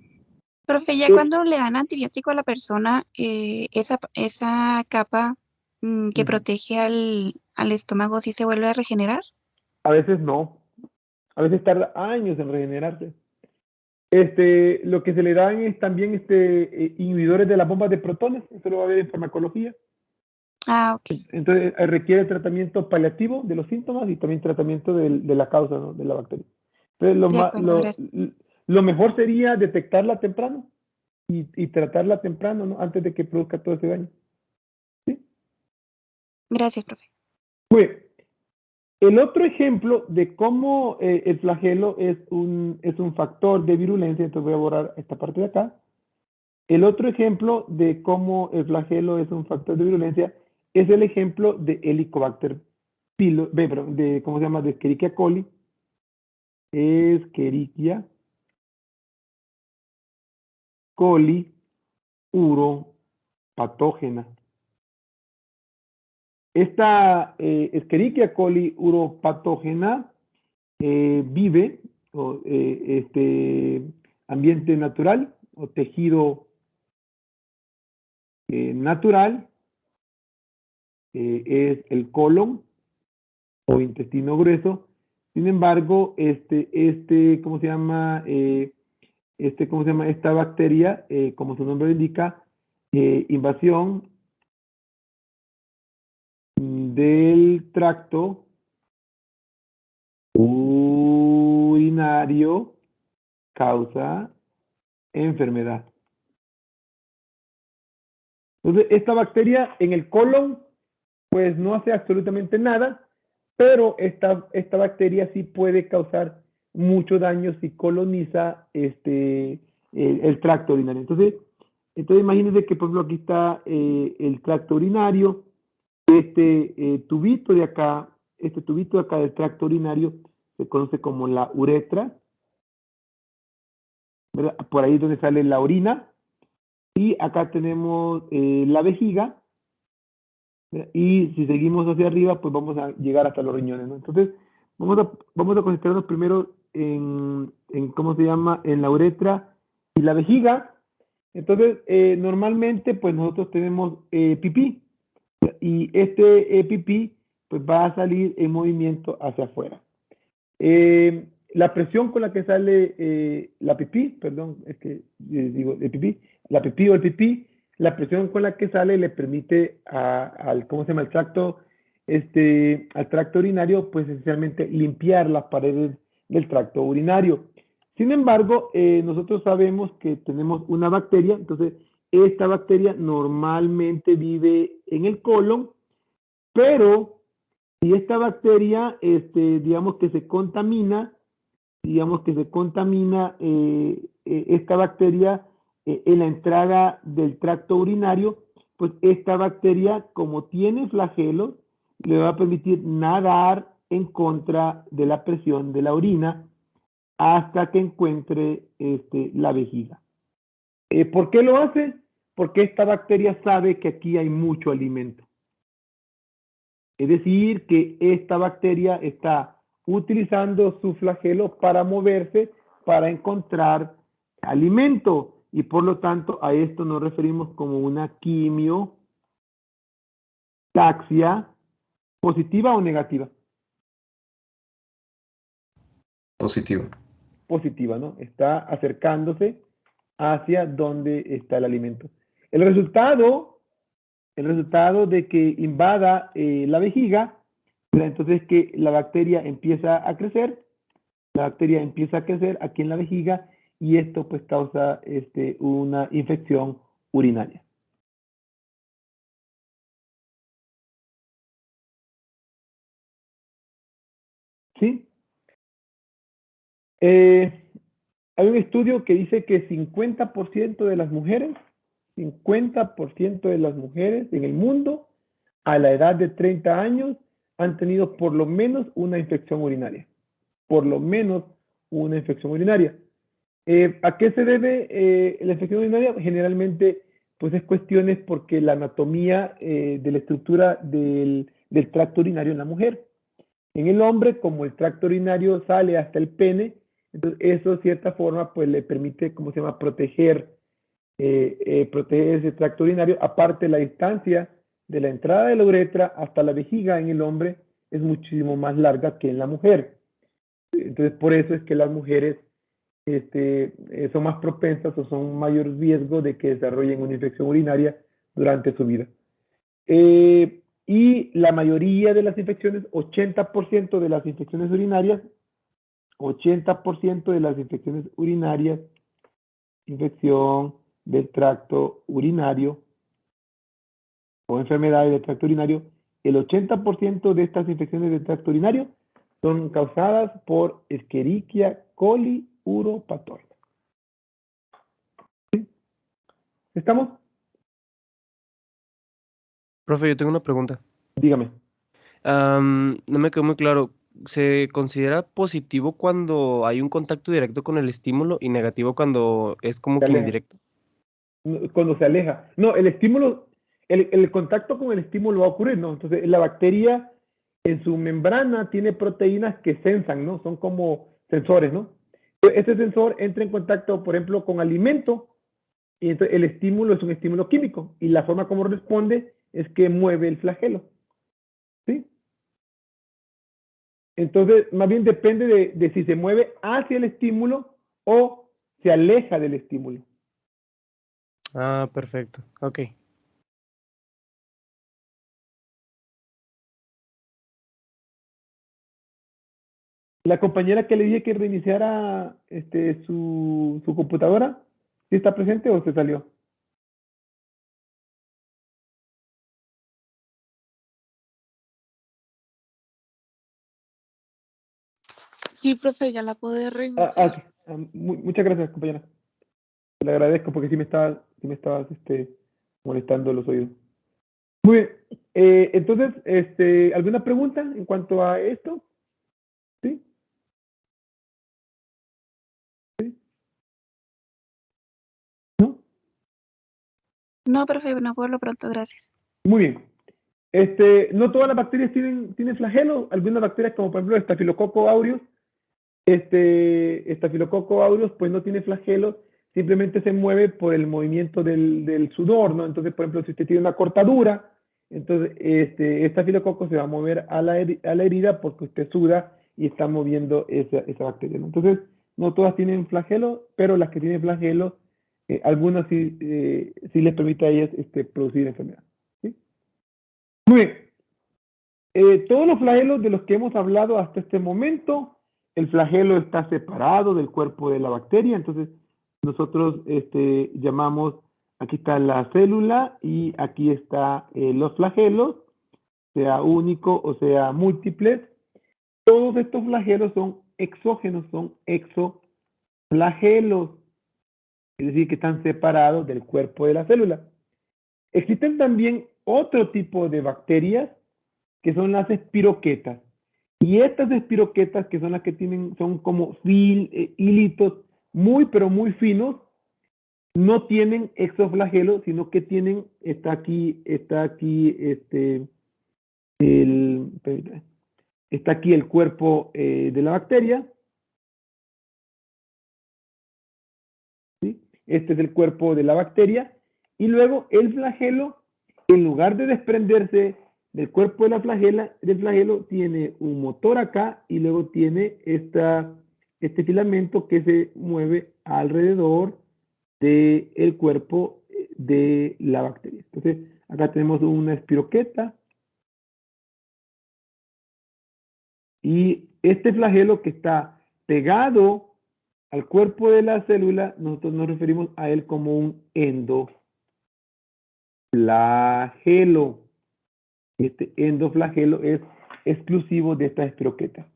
Profe, ya cuando le dan antibiótico a la persona, esa capa que Ujú. protege al estómago, ¿sí se vuelve a regenerar? A veces no. A veces tarda años en regenerarse. Lo que se le dan es también inhibidores de las bombas de protones, eso lo va a ver en farmacología. Ah, ok. Entonces requiere tratamiento paliativo de los síntomas y también tratamiento de la causa, ¿no?, de la bacteria. Entonces De acuerdo, gracias. lo mejor sería detectarla temprano y tratarla temprano, ¿no?, antes de que produzca todo ese daño. ¿Sí? Gracias, profe. Pues, el otro ejemplo de cómo el flagelo es un factor de virulencia, entonces voy a borrar esta parte de acá. El otro ejemplo de cómo el flagelo es un factor de virulencia es el ejemplo de Helicobacter pylori, ¿cómo se llama? De Escherichia coli. Escherichia coli uropatógena. Esta Escherichia coli uropatógena vive ambiente natural o tejido natural, es el colon o intestino grueso. Sin embargo, ¿cómo se llama? ¿Cómo se llama? Esta bacteria, como su nombre lo indica, invasión del tracto urinario causa enfermedad. Entonces, esta bacteria en el colon, pues no hace absolutamente nada, pero esta bacteria sí puede causar mucho daño si coloniza el tracto urinario. Entonces imagínense que, por ejemplo, aquí está el tracto urinario, tubito de acá, este tubito de acá del tracto urinario se conoce como la uretra, ¿verdad? Por ahí es donde sale la orina, y acá tenemos la vejiga, y si seguimos hacia arriba, pues vamos a llegar hasta los riñones, ¿no? Entonces, vamos a concentrarnos primero ¿cómo se llama?, en la uretra y la vejiga. Entonces, normalmente, pues nosotros tenemos pipí, y pipí, pues va a salir en movimiento hacia afuera. La presión con la que sale la pipí, perdón, es que digo de pipí, la pipí o el pipí, la presión con la que sale le permite al, ¿cómo se llama?, al tracto urinario, pues esencialmente limpiar las paredes del tracto urinario. Sin embargo, nosotros sabemos que tenemos una bacteria, entonces esta bacteria normalmente vive en el colon, pero si esta bacteria, digamos que se contamina, esta bacteria en la entrada del tracto urinario, pues esta bacteria, como tiene flagelos, le va a permitir nadar en contra de la presión de la orina hasta que encuentre la vejiga. ¿Por qué lo hace? Porque esta bacteria sabe que aquí hay mucho alimento. Es decir, que esta bacteria está utilizando su flagelo para moverse, para encontrar alimento, y por lo tanto a esto nos referimos como una quimiotaxia positiva o negativa. Positivo. Positiva, ¿no? Está acercándose hacia donde está el alimento. El resultado de que invada la vejiga, entonces que la bacteria empieza a crecer aquí en la vejiga, y esto pues causa una infección urinaria. ¿Sí? Hay un estudio que dice que 50% de las mujeres en el mundo a la edad de 30 años han tenido por lo menos una infección urinaria. Por lo menos una infección urinaria. ¿A qué se debe la infección urinaria? Generalmente, pues es cuestiones porque la anatomía de la estructura del tracto urinario en la mujer. En el hombre, como el tracto urinario sale hasta el pene, entonces eso de cierta forma pues le permite, ¿cómo se llama?, proteger ese tracto urinario. Aparte, la distancia de la entrada de la uretra hasta la vejiga en el hombre es muchísimo más larga que en la mujer. Entonces, por eso es que las mujeres son más propensas o son mayor riesgo de que desarrollen una infección urinaria durante su vida. Y la mayoría de las infecciones, 80% de las infecciones urinarias, 80% de las infecciones urinarias, infección del tracto urinario o enfermedades del tracto urinario, el 80% de estas infecciones del tracto urinario son causadas por Escherichia coli uropathoide. ¿Sí? ¿Estamos? Profe, yo tengo una pregunta. Dígame. No me quedó muy claro. ¿Se considera positivo cuando hay un contacto directo con el estímulo y negativo cuando es como Se que aleja. indirecto? Cuando se aleja. No, el estímulo, el contacto con el estímulo va a ocurrir, ¿no? Entonces, la bacteria en su membrana tiene proteínas que sensan, ¿no? Son como sensores, ¿no? Este sensor entra en contacto, por ejemplo, con alimento, y entonces el estímulo es un estímulo químico, y la forma como responde es que mueve el flagelo, ¿sí? Entonces, más bien depende de si se mueve hacia el estímulo o se aleja del estímulo. Ah, perfecto. Ok. La compañera que le dije que reiniciara su computadora, ¿sí está presente o se salió? Sí, profe, ya la pude reiniciar. Sí. Muchas gracias, compañera. Le agradezco porque sí me estabas molestando los oídos. Muy bien. Entonces, ¿alguna pregunta en cuanto a esto? ¿Sí? ¿Sí? ¿No? No, profe, no por lo pronto, gracias. Muy bien. No todas las bacterias tienen flagelo. Algunas bacterias, como por ejemplo Staphylococcus aureus, Staphylococcus aureus, pues no tiene flagelo, simplemente se mueve por el movimiento del sudor, ¿no? Entonces, por ejemplo, si usted tiene una cortadura, entonces Staphylococcus se va a mover a la herida porque usted suda y está moviendo esa bacteria, ¿no? Entonces, no todas tienen flagelo, pero las que tienen flagelo, algunas sí les permite a ellas producir enfermedad. ¿Sí? Muy bien. Todos los flagelos de los que hemos hablado hasta este momento, el flagelo está separado del cuerpo de la bacteria, entonces nosotros llamamos, aquí está la célula y aquí está los flagelos, sea único o sea múltiples. Todos estos flagelos son exógenos, son exoflagelos, es decir, que están separados del cuerpo de la célula. Existen también otro tipo de bacterias que son las espiroquetas. Y estas espiroquetas, que son las que son como hilitos muy, pero muy finos, no tienen exoflagelo, sino que tienen, está aquí el cuerpo de la bacteria. ¿Sí? Este es el cuerpo de la bacteria. Y luego el flagelo, en lugar de desprenderse del cuerpo de del flagelo, tiene un motor acá y luego tiene este filamento que se mueve alrededor del cuerpo de la bacteria. Entonces, acá tenemos una espiroqueta y este flagelo que está pegado al cuerpo de la célula, nosotros nos referimos a él como un endoflagelo. Este endoflagelo es exclusivo de esta espiroqueta.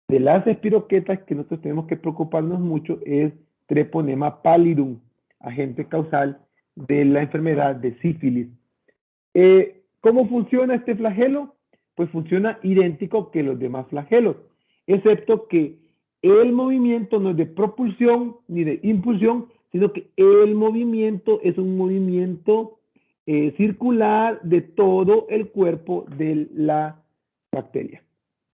De las espiroquetas que nosotros tenemos que preocuparnos mucho es Treponema pallidum, agente causal de la enfermedad de sífilis. ¿cómo funciona este flagelo? Pues funciona idéntico que los demás flagelos, excepto que el movimiento no es de propulsión ni de impulsión, sino que el movimiento es un movimiento circular de todo el cuerpo de la bacteria.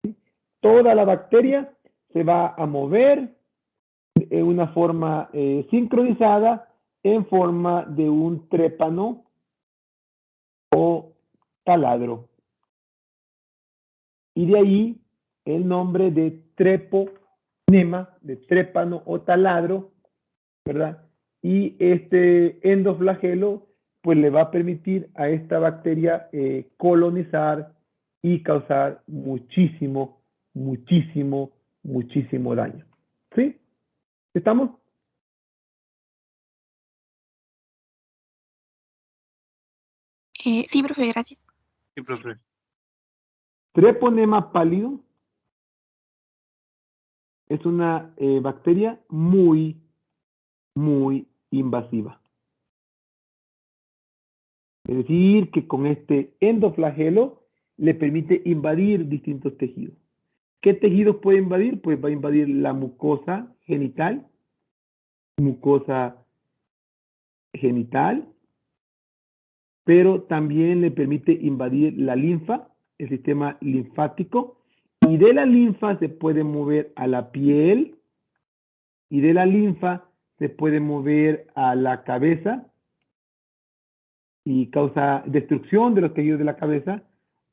¿Sí? Toda la bacteria se va a mover en una forma sincronizada en forma de un trépano o taladro. Y de ahí el nombre de treponema, de trépano o taladro, ¿verdad? Y este endoflagelo pues le va a permitir a esta bacteria colonizar y causar muchísimo daño. ¿Sí? ¿Estamos? Sí, profe, gracias. Sí, profe. Treponema pálido es una bacteria muy invasiva. Es decir, que con este endoflagelo le permite invadir distintos tejidos. ¿Qué tejidos puede invadir? Pues va a invadir la mucosa genital, pero también le permite invadir la linfa, el sistema linfático, y de la linfa se puede mover a la piel, y de la linfa se puede mover a la cabeza, y causa destrucción de los tejidos de la cabeza,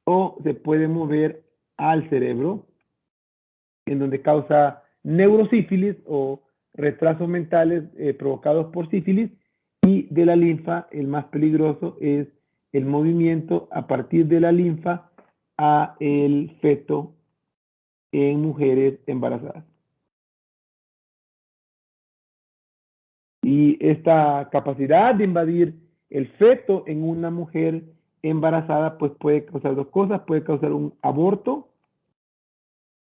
o se puede mover al cerebro, en donde causa neurosífilis o retrasos mentales provocados por sífilis, y de la linfa, el más peligroso es el movimiento a partir de la linfa a el feto en mujeres embarazadas. Y esta capacidad de invadir el feto en una mujer embarazada pues puede causar dos cosas, puede causar un aborto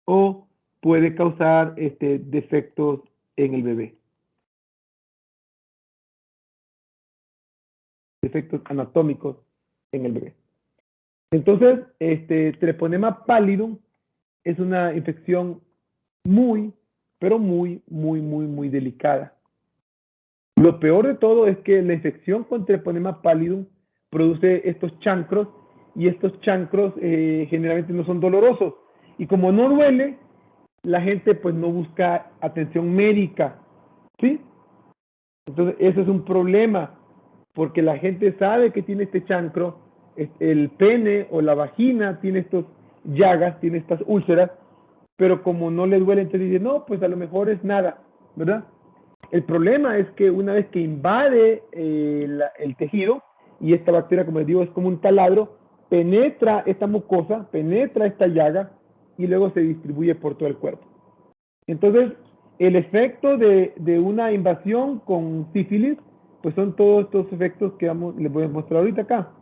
o puede causar defectos en el bebé. Defectos anatómicos en el bebé. Entonces, treponema pallidum es una infección pero muy delicada. Lo peor de todo es que la infección con treponema pallidum produce estos chancros, y estos chancros generalmente no son dolorosos. Y como no duele, la gente pues no busca atención médica, ¿sí? Entonces, ese es un problema, porque la gente sabe que tiene este chancro, el pene o la vagina tiene estas llagas, tiene estas úlceras, pero como no le duele, entonces dice, no, pues a lo mejor es nada, ¿verdad? El problema es que una vez que invade el tejido, y esta bacteria, como les digo, es como un taladro, penetra esta mucosa, penetra esta llaga, y luego se distribuye por todo el cuerpo. Entonces, el efecto de una invasión con sífilis, pues son todos estos efectos que les voy a mostrar ahorita acá.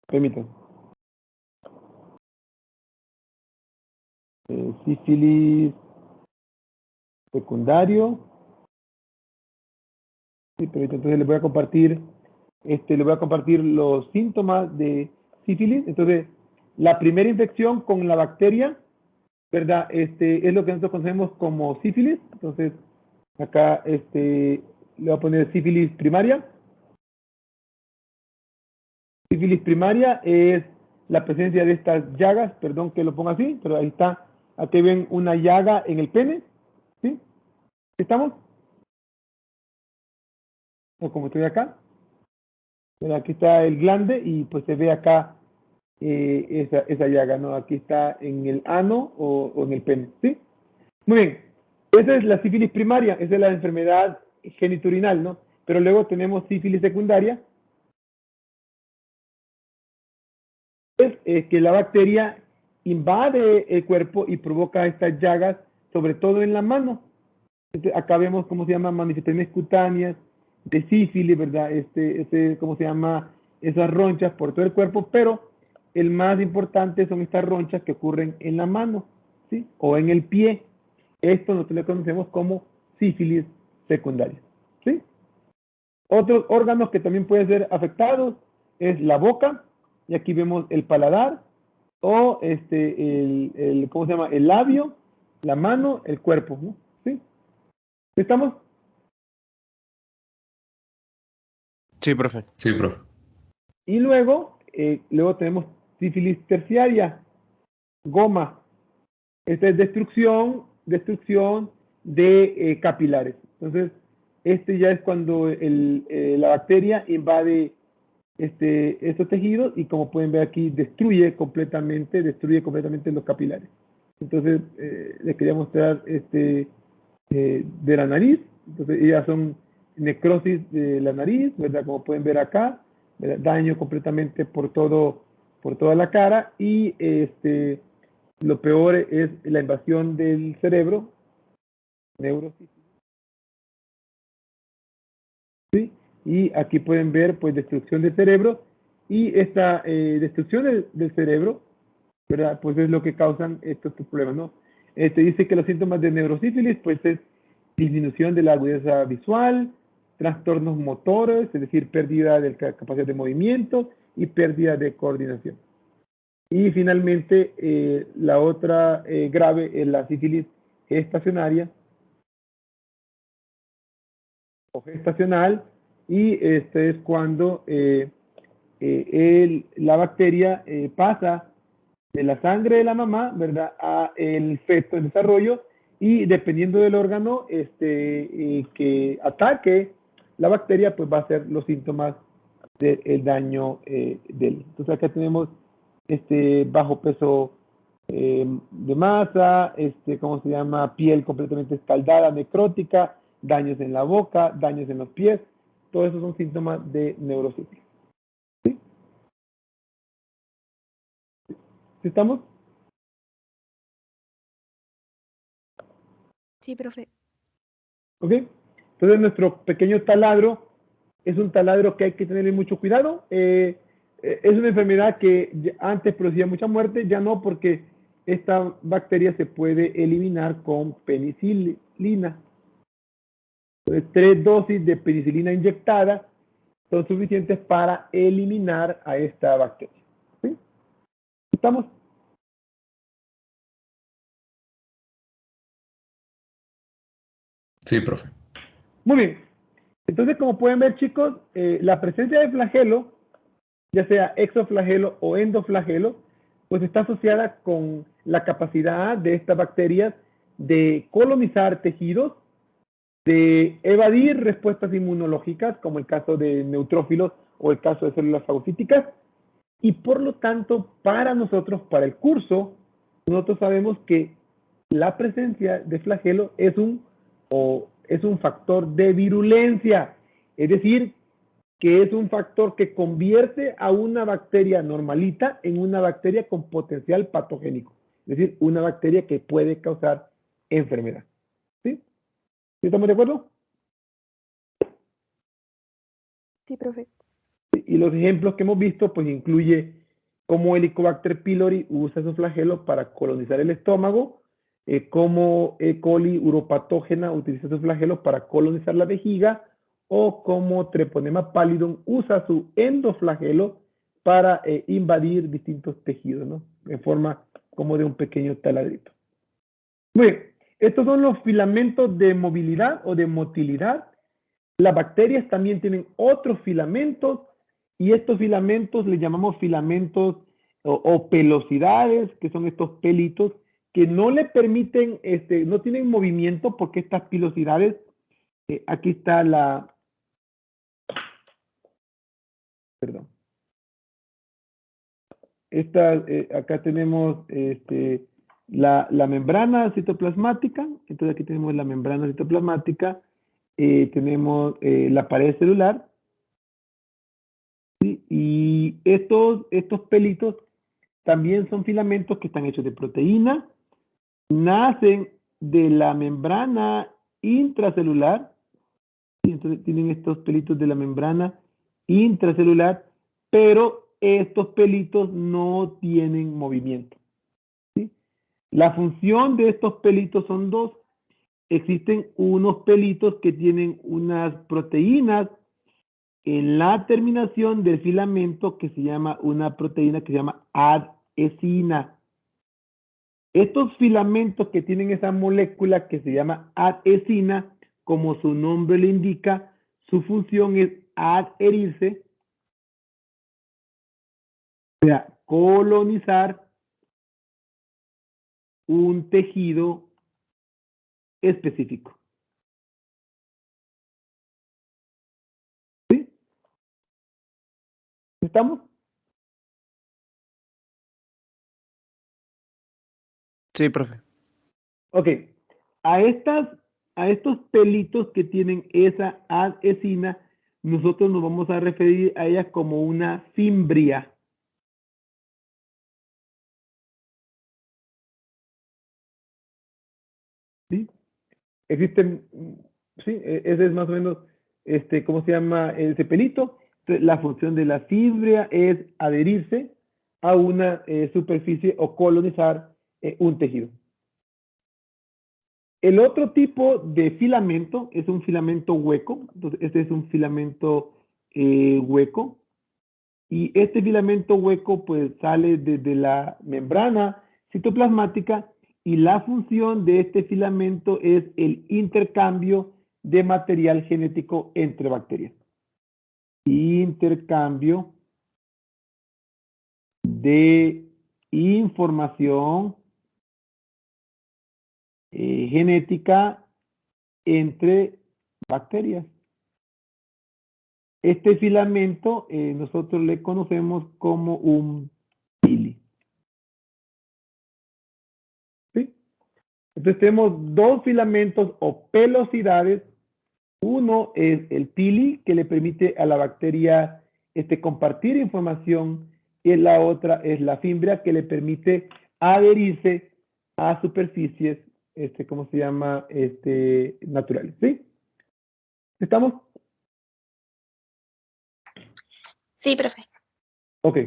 Permítanme. Sífilis secundario. Sí, pero entonces les voy a compartir los síntomas de sífilis. Entonces, la primera infección con la bacteria, ¿verdad? Es lo que nosotros conocemos como sífilis. Entonces, acá le voy a poner sífilis primaria. Sífilis primaria es la presencia de estas llagas, perdón que lo ponga así, pero ahí está. Aquí ven una llaga en el pene, ¿sí? ¿Estamos? O como estoy acá. Pero aquí está el glande y pues se ve acá esa llaga, ¿no? Aquí está en el ano o en el pene, ¿sí? Muy bien. Esa es la sífilis primaria, esa es la enfermedad geniturinal, ¿no? Pero luego tenemos sífilis secundaria, es que la bacteria invade el cuerpo y provoca estas llagas, sobre todo en la mano. Acá vemos cómo se llama manifestaciones cutáneas de sífilis, ¿verdad? ¿Cómo se llama? Esas ronchas por todo el cuerpo, pero el más importante son estas ronchas que ocurren en la mano, ¿sí? O en el pie. Esto nosotros lo conocemos como sífilis secundaria, ¿sí? Otros órganos que también pueden ser afectados es la boca, y aquí vemos el paladar, o ¿cómo se llama? El labio, la mano, el cuerpo, ¿no? ¿Sí? ¿Estamos? Sí, profe. Sí, profe. Y luego tenemos sífilis terciaria, goma. Esta es destrucción de capilares. Entonces, ya es cuando la bacteria invade estos tejidos y, como pueden ver aquí, destruye completamente los capilares. Entonces, les quería mostrar de la nariz. Entonces, ellas son necrosis de la nariz, ¿verdad? Como pueden ver acá, ¿verdad? Daño completamente por toda la cara, y lo peor es la invasión del cerebro, neurosífilis. ¿Sí? Y aquí pueden ver, pues, destrucción del cerebro, y esta destrucción del cerebro, ¿verdad? Pues es lo que causan estos problemas, ¿no? Dice que los síntomas de neurosífilis, pues, es disminución de la agudeza visual, trastornos motores, es decir, pérdida de capacidad de movimiento y pérdida de coordinación. Y finalmente, la otra grave es la sífilis gestacionaria o gestacional, y es cuando la bacteria pasa de la sangre de la mamá, ¿verdad?, a el feto en desarrollo, y dependiendo del órgano que ataque la bacteria, pues va a ser los síntomas del daño de él. Entonces acá tenemos bajo peso de masa, ¿cómo se llama? Piel completamente escaldada, necrótica, daños en la boca, daños en los pies. Todos esos son síntomas de neurosífilis. ¿Sí? ¿Estamos? Sí, profe. ¿Ok? Entonces, nuestro pequeño taladro es un taladro que hay que tenerle mucho cuidado. Es una enfermedad que antes producía mucha muerte, ya no, porque esta bacteria se puede eliminar con penicilina. Entonces, 3 dosis de penicilina inyectada son suficientes para eliminar a esta bacteria. ¿Sí? ¿Estamos? Sí, profe. Muy bien. Entonces, como pueden ver, chicos, la presencia de flagelo, ya sea exoflagelo o endoflagelo, pues está asociada con la capacidad de estas bacterias de colonizar tejidos, de evadir respuestas inmunológicas, como el caso de neutrófilos o el caso de células fagocíticas, y por lo tanto, para nosotros, para el curso, nosotros sabemos que la presencia de flagelo es un factor de virulencia, es decir, que es un factor que convierte a una bacteria normalita en una bacteria con potencial patogénico, es decir, una bacteria que puede causar enfermedad. ¿Sí? ¿Sí estamos de acuerdo? Sí, profe. Y los ejemplos que hemos visto, pues, incluye cómo Helicobacter pylori usa esos flagelos para colonizar el estómago, cómo E. coli uropatógena utiliza esos flagelos para colonizar la vejiga, o cómo Treponema pallidum usa su endoflagelo para invadir distintos tejidos, ¿no? En forma como de un pequeño taladrito. Muy bien, estos son los filamentos de movilidad o de motilidad. Las bacterias también tienen otros filamentos, y estos filamentos le llamamos filamentos o pelosidades, que son estos pelitos que no le permiten, no tienen movimiento, porque estas pilosidades, aquí está perdón. Acá tenemos la membrana citoplasmática. Entonces aquí tenemos la membrana citoplasmática, tenemos la pared celular, ¿sí? Y estos pelitos también son filamentos que están hechos de proteína, nacen de la membrana intracelular, ¿sí? Entonces tienen estos pelitos de la membrana intracelular, pero estos pelitos no tienen movimiento, ¿sí? La función de estos pelitos son dos. Existen unos pelitos que tienen unas proteínas en la terminación del filamento que se llama una proteína que se llama adhesina. Estos filamentos que tienen esa molécula que se llama adhesina, como su nombre le indica, su función es adherirse, o sea, colonizar un tejido específico. ¿Sí? ¿Estamos? Sí, profe. Ok. A estos pelitos que tienen esa adhesina, nosotros nos vamos a referir a ellas como una fimbria. ¿Sí? Existen, sí, ese es más o menos, ¿cómo se llama ese pelito? Entonces, la función de la fibria es adherirse a una superficie o colonizar un tejido. El otro tipo de filamento es un filamento hueco. Entonces, este es un filamento hueco. Y este filamento hueco pues sale desde la membrana citoplasmática y la función de este filamento es el intercambio de material genético entre bacterias. Intercambio de información genética entre bacterias. Este filamento nosotros le conocemos como un pili. ¿Sí? Entonces tenemos dos filamentos o pelosidades. Uno es el pili, que le permite a la bacteria compartir información, y la otra es la fimbria, que le permite adherirse a superficies, ¿cómo se llama? Naturales. ¿Sí? ¿Estamos? Sí, profe. Ok.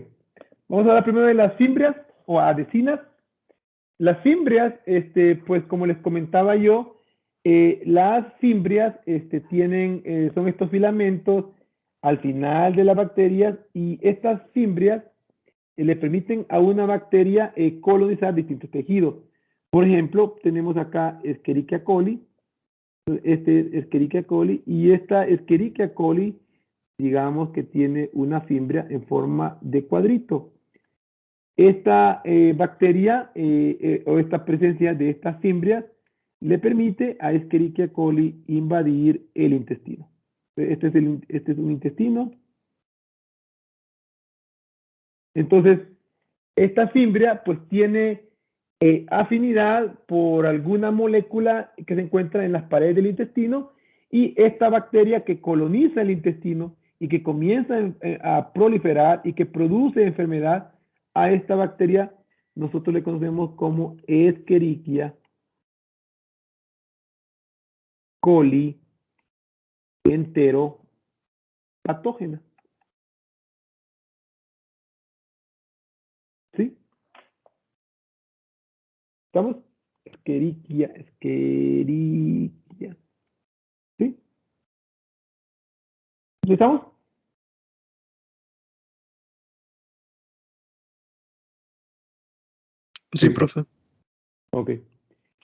Vamos a hablar primero de las fimbrias o adhesinas. Las fimbrias, pues como les comentaba yo, las fimbrias son estos filamentos al final de las bacterias, y estas fimbrias le permiten a una bacteria colonizar distintos tejidos. Por ejemplo, tenemos acá Escherichia coli, este es Escherichia coli, y esta Escherichia coli, digamos que tiene una fimbria en forma de cuadrito. Esta bacteria o esta presencia de estas fimbrias le permite a Escherichia coli invadir el intestino. Este es un intestino. Entonces, esta fimbria pues tiene afinidad por alguna molécula que se encuentra en las paredes del intestino, y esta bacteria que coloniza el intestino y que comienza a proliferar y que produce enfermedad, a esta bacteria nosotros le conocemos como Escherichia coli enteropatógena. ¿Sí? ¿Estamos? Escherichia. ¿Sí? ¿Estamos? Sí, profe. Ok.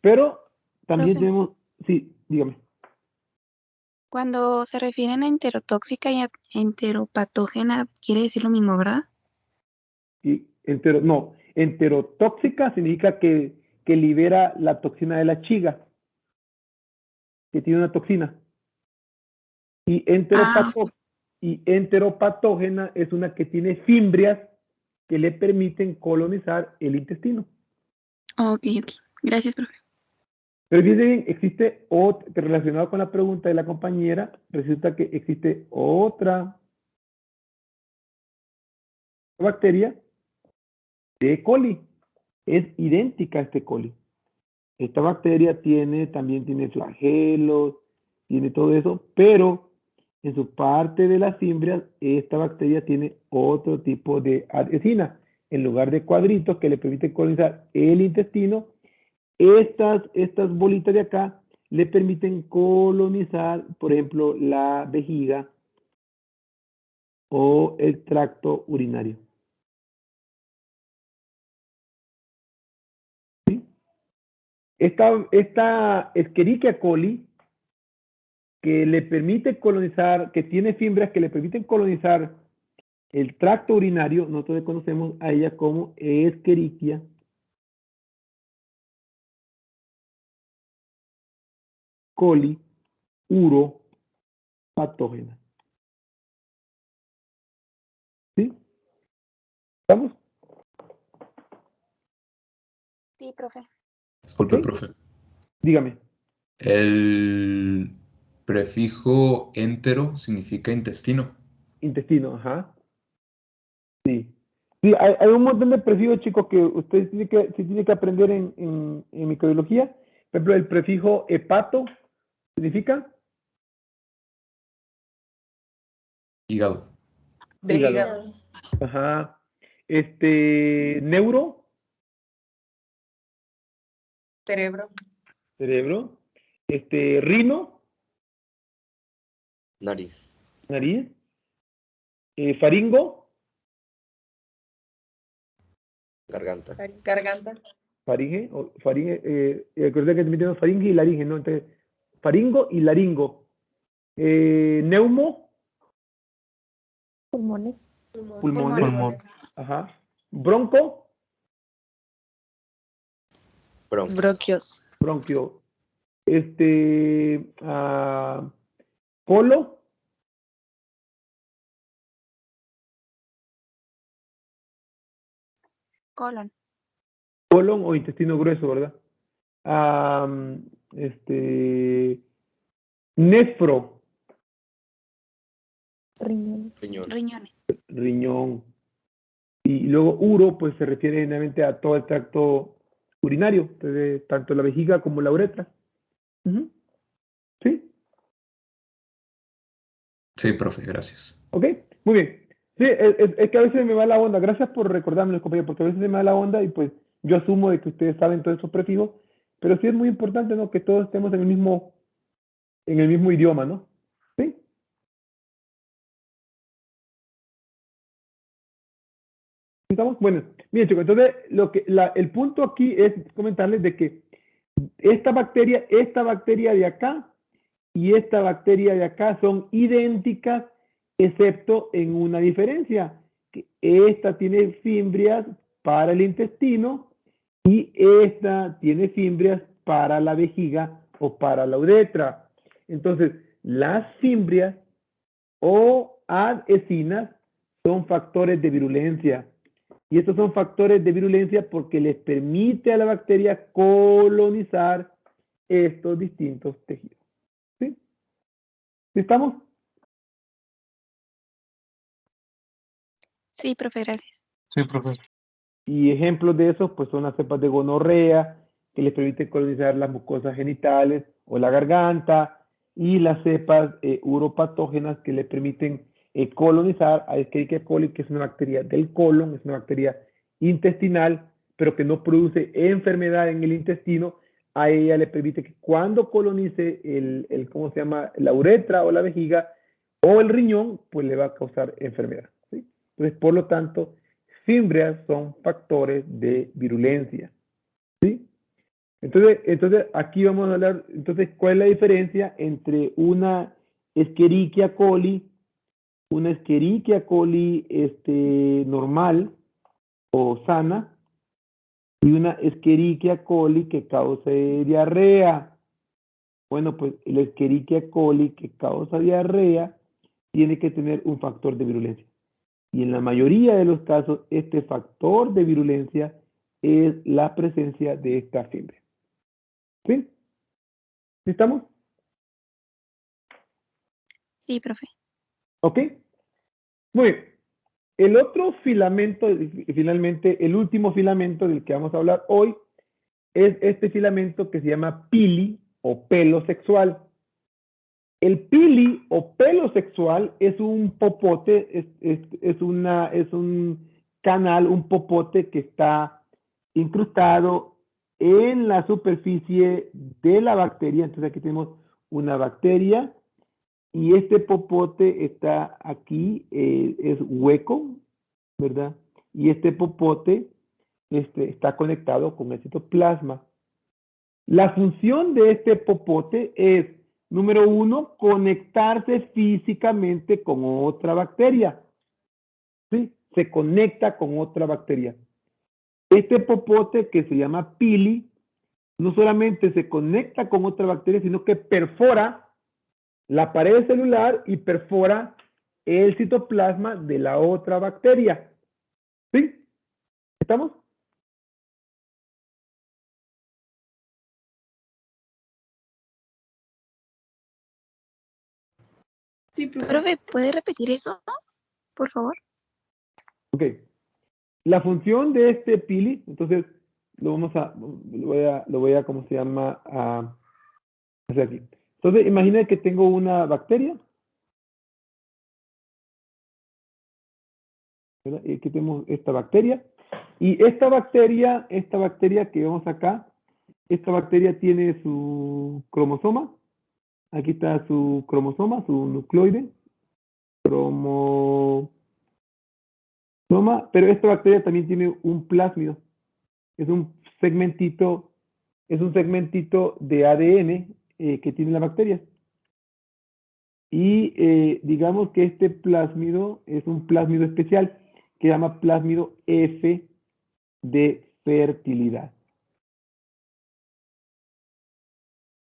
Pero también Profe. tenemos, sí, dígame. Cuando se refieren a enterotóxica y a enteropatógena, quiere decir lo mismo, ¿verdad? Y enterotóxica significa que libera la toxina de la chiga, que tiene una toxina. Y enteropatógena es una que tiene fimbrias que le permiten colonizar el intestino. Ok. Gracias, profe. Pero bien, existe relacionado con la pregunta de la compañera, resulta que existe otra bacteria de coli. Es idéntica a este coli. Esta bacteria también tiene flagelos, tiene todo eso, pero en su parte de las fimbrias, esta bacteria tiene otro tipo de adhesina. En lugar de cuadritos que le permiten colonizar el intestino, estas bolitas de acá le permiten colonizar, por ejemplo, la vejiga, o el tracto urinario. ¿Sí? Esta Escherichia coli que le permite colonizar, que tiene fibras que le permiten colonizar el tracto urinario, nosotros conocemos a ella como Escherichia coli uropatógena. ¿Sí? ¿Estamos? Sí, profe. Disculpe, ¿Sí? profe. Dígame. El prefijo entero significa intestino. Intestino, ajá. Sí. Sí, hay un montón de prefijos, chicos, que ustedes tiene que aprender en microbiología. Por ejemplo, el prefijo hepato significa Hígado. hígado. Ajá. Neuro, Cerebro. cerebro. Rino, Nariz. nariz. Faringo, Garganta. Garganta. faringe, recuerda que también tenemos faringe y laringe, ¿no? Entonces, faringo y laringo. Neumo, Pulmones. pulmones. Pulmones. Ajá. Bronco, Bronquios. Bronquios. bronquio. Colo, Colon. colon o intestino grueso, ¿verdad? Nefro, Riñones. Riñón. Riñones. riñón. Y luego uro, pues se refiere generalmente a todo el tracto urinario, entonces, tanto la vejiga como la uretra. Ujú. ¿Sí? Sí, profe, gracias. ¿Ok? Muy bien. Sí, es que a veces me va la onda. Gracias por recordarme, compañeros, porque a veces se me va la onda y pues yo asumo de que ustedes saben todos esos prefijos, pero sí es muy importante, ¿no? Que todos estemos en el mismo idioma, ¿no? ¿Sí? ¿Estamos? Bueno, miren, chicos, entonces el punto aquí es comentarles de que esta bacteria de acá y esta bacteria de acá son idénticas, excepto en una diferencia, que esta tiene fimbrias para el intestino y esta tiene fimbrias para la vejiga o para la uretra. Entonces, las fimbrias o adhesinas son factores de virulencia. Y estos son factores de virulencia porque les permite a la bacteria colonizar estos distintos tejidos. ¿Sí? ¿Estamos? Sí, profe, gracias. Sí, profe. Y ejemplos de esos pues son las cepas de gonorrea, que les permiten colonizar las mucosas genitales o la garganta, y las cepas uropatógenas que le permiten colonizar a Escherichia coli, que es una bacteria del colon, es una bacteria intestinal, pero que no produce enfermedad en el intestino. A ella le permite que cuando colonice ¿cómo se llama? La uretra o la vejiga o el riñón, pues le va a causar enfermedad. ¿Sí? Entonces, por lo tanto, fimbrias son factores de virulencia. ¿Sí? Entonces, aquí vamos a hablar, entonces, ¿cuál es la diferencia entre una Escherichia coli normal o sana y una Escherichia coli que cause diarrea? Bueno, pues el Escherichia coli que causa diarrea tiene que tener un factor de virulencia. Y en la mayoría de los casos, este factor de virulencia es la presencia de esta fibra. ¿Sí? ¿Estamos? Sí, profe. ¿Ok? Muy bien. El otro filamento, finalmente, el último filamento del que vamos a hablar hoy, es este filamento que se llama pili o pelo sexual. El pili o pelo sexual es un popote, es un canal, un popote que está incrustado en la superficie de la bacteria. Entonces aquí tenemos una bacteria y este popote está aquí, es hueco, ¿verdad? Y este popote está conectado con el citoplasma. La función de este popote es, número 1, conectarse físicamente con otra bacteria. ¿Sí? Se conecta con otra bacteria. Este popote, que se llama pili, no solamente se conecta con otra bacteria, sino que perfora la pared celular y perfora el citoplasma de la otra bacteria. ¿Sí? ¿Estamos? Sí, profe. Profe, ¿puede repetir eso, por favor? Ok. La función de este pili, entonces lo voy a ¿cómo se llama? A hacer aquí. Entonces, imagina que tengo una bacteria. ¿Verdad? Y aquí tenemos esta bacteria. Y esta bacteria que vemos acá, esta bacteria tiene su cromosoma. Aquí está su cromosoma, su nucleoide. Cromosoma. Pero esta bacteria también tiene un plásmido. Es un segmentito de ADN que tiene la bacteria. Y digamos que este plásmido es un plásmido especial que se llama plásmido F de fertilidad.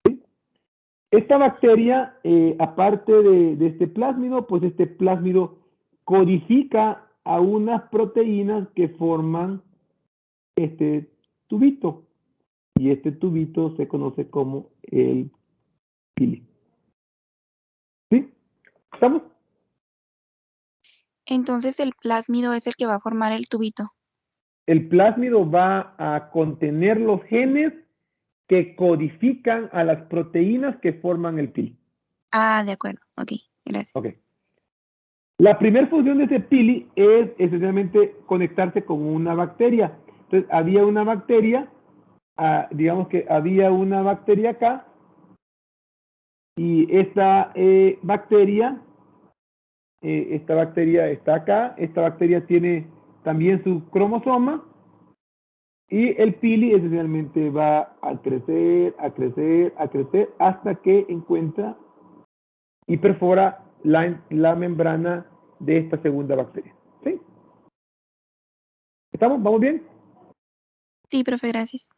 ¿Sí? Esta bacteria, aparte de este plásmido, pues este plásmido codifica a unas proteínas que forman este tubito. Y este tubito se conoce como el pili. ¿Sí? ¿Estamos? Entonces el plásmido es el que va a formar el tubito. El plásmido va a contener los genes que codifican a las proteínas que forman el pili. Ah, de acuerdo. Ok, gracias. Ok. La primera función de ese pili es esencialmente conectarse con una bacteria. Entonces, había una bacteria, digamos que había una bacteria acá, y esta bacteria está acá, esta bacteria tiene también su cromosoma, y el pili esencialmente va a crecer, a crecer, a crecer, hasta que encuentra y perfora la membrana de esta segunda bacteria. ¿Sí? ¿Estamos? ¿Vamos bien? Sí, profe, gracias.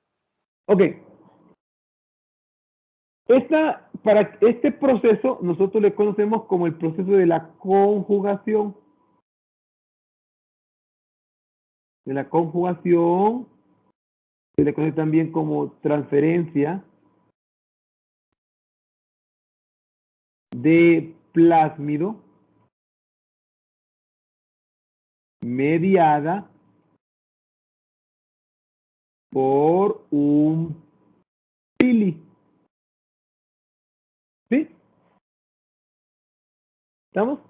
Ok. Para este proceso nosotros le conocemos como el proceso de la conjugación. De la conjugación se le conoce también como transferencia de plásmido mediada por un pili. ¿Sí? ¿Estamos?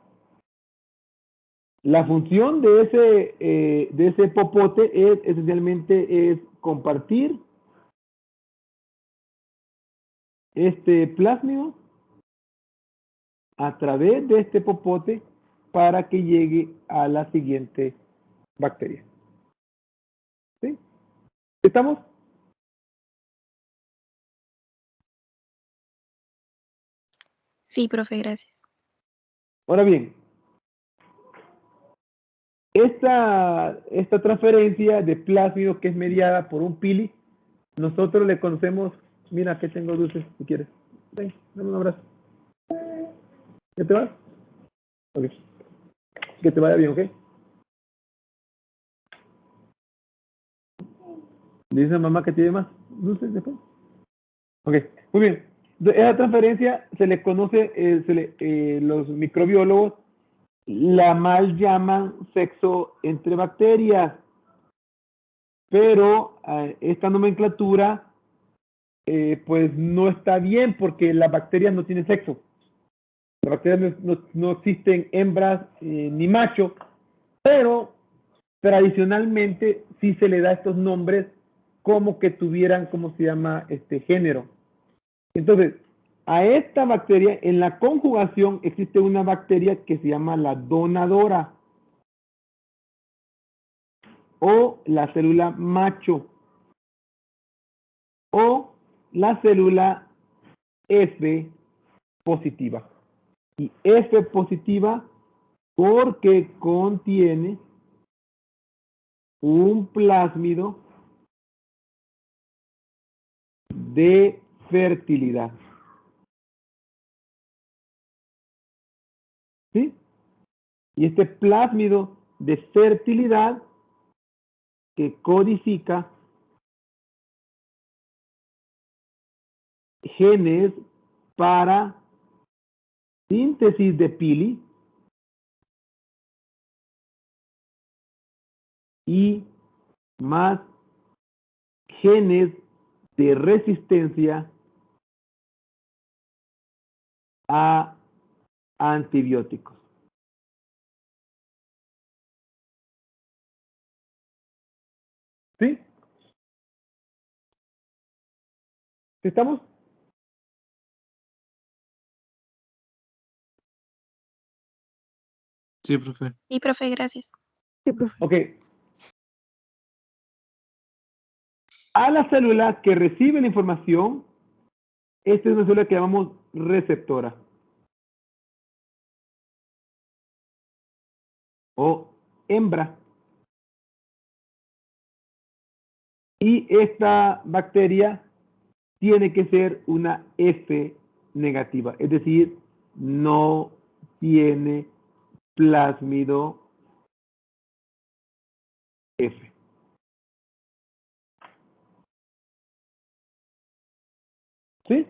La función de ese popote esencialmente es compartir este plásmido a través de este popote para que llegue a la siguiente bacteria. ¿Sí? ¿Estamos? Sí, profe, gracias. Ahora bien, esta transferencia de plásmido que es mediada por un pili, nosotros le conocemos, mira, aquí tengo dulces, si quieres. Ven, dame un abrazo. ¿Ya te vas? Ok. Que te vaya bien, ¿ok? Le dice a mamá que tiene más dulces después. Ok, muy bien. Esa transferencia se le conoce, los microbiólogos la mal llaman sexo entre bacterias, pero esta nomenclatura pues no está bien porque las bacterias no tienen sexo. Las bacterias no existen hembras ni machos, pero tradicionalmente sí se le da estos nombres como que tuvieran, ¿cómo se llama? Género. Entonces, A esta bacteria, en la conjugación, existe una bacteria que se llama la donadora o la célula macho o la célula F positiva. Y F positiva porque contiene un plásmido de fertilidad. ¿Sí? Y este plásmido de fertilidad que codifica genes para síntesis de pili y más genes de resistencia a antibióticos. ¿Sí? ¿Estamos? Sí, profe. Sí, profe, gracias. Sí, profe. Ok. A la célula que recibe la información, esta es una célula que llamamos receptora. O hembra. Y esta bacteria tiene que ser una F negativa, es decir, no tiene plásmido F. ¿Sí?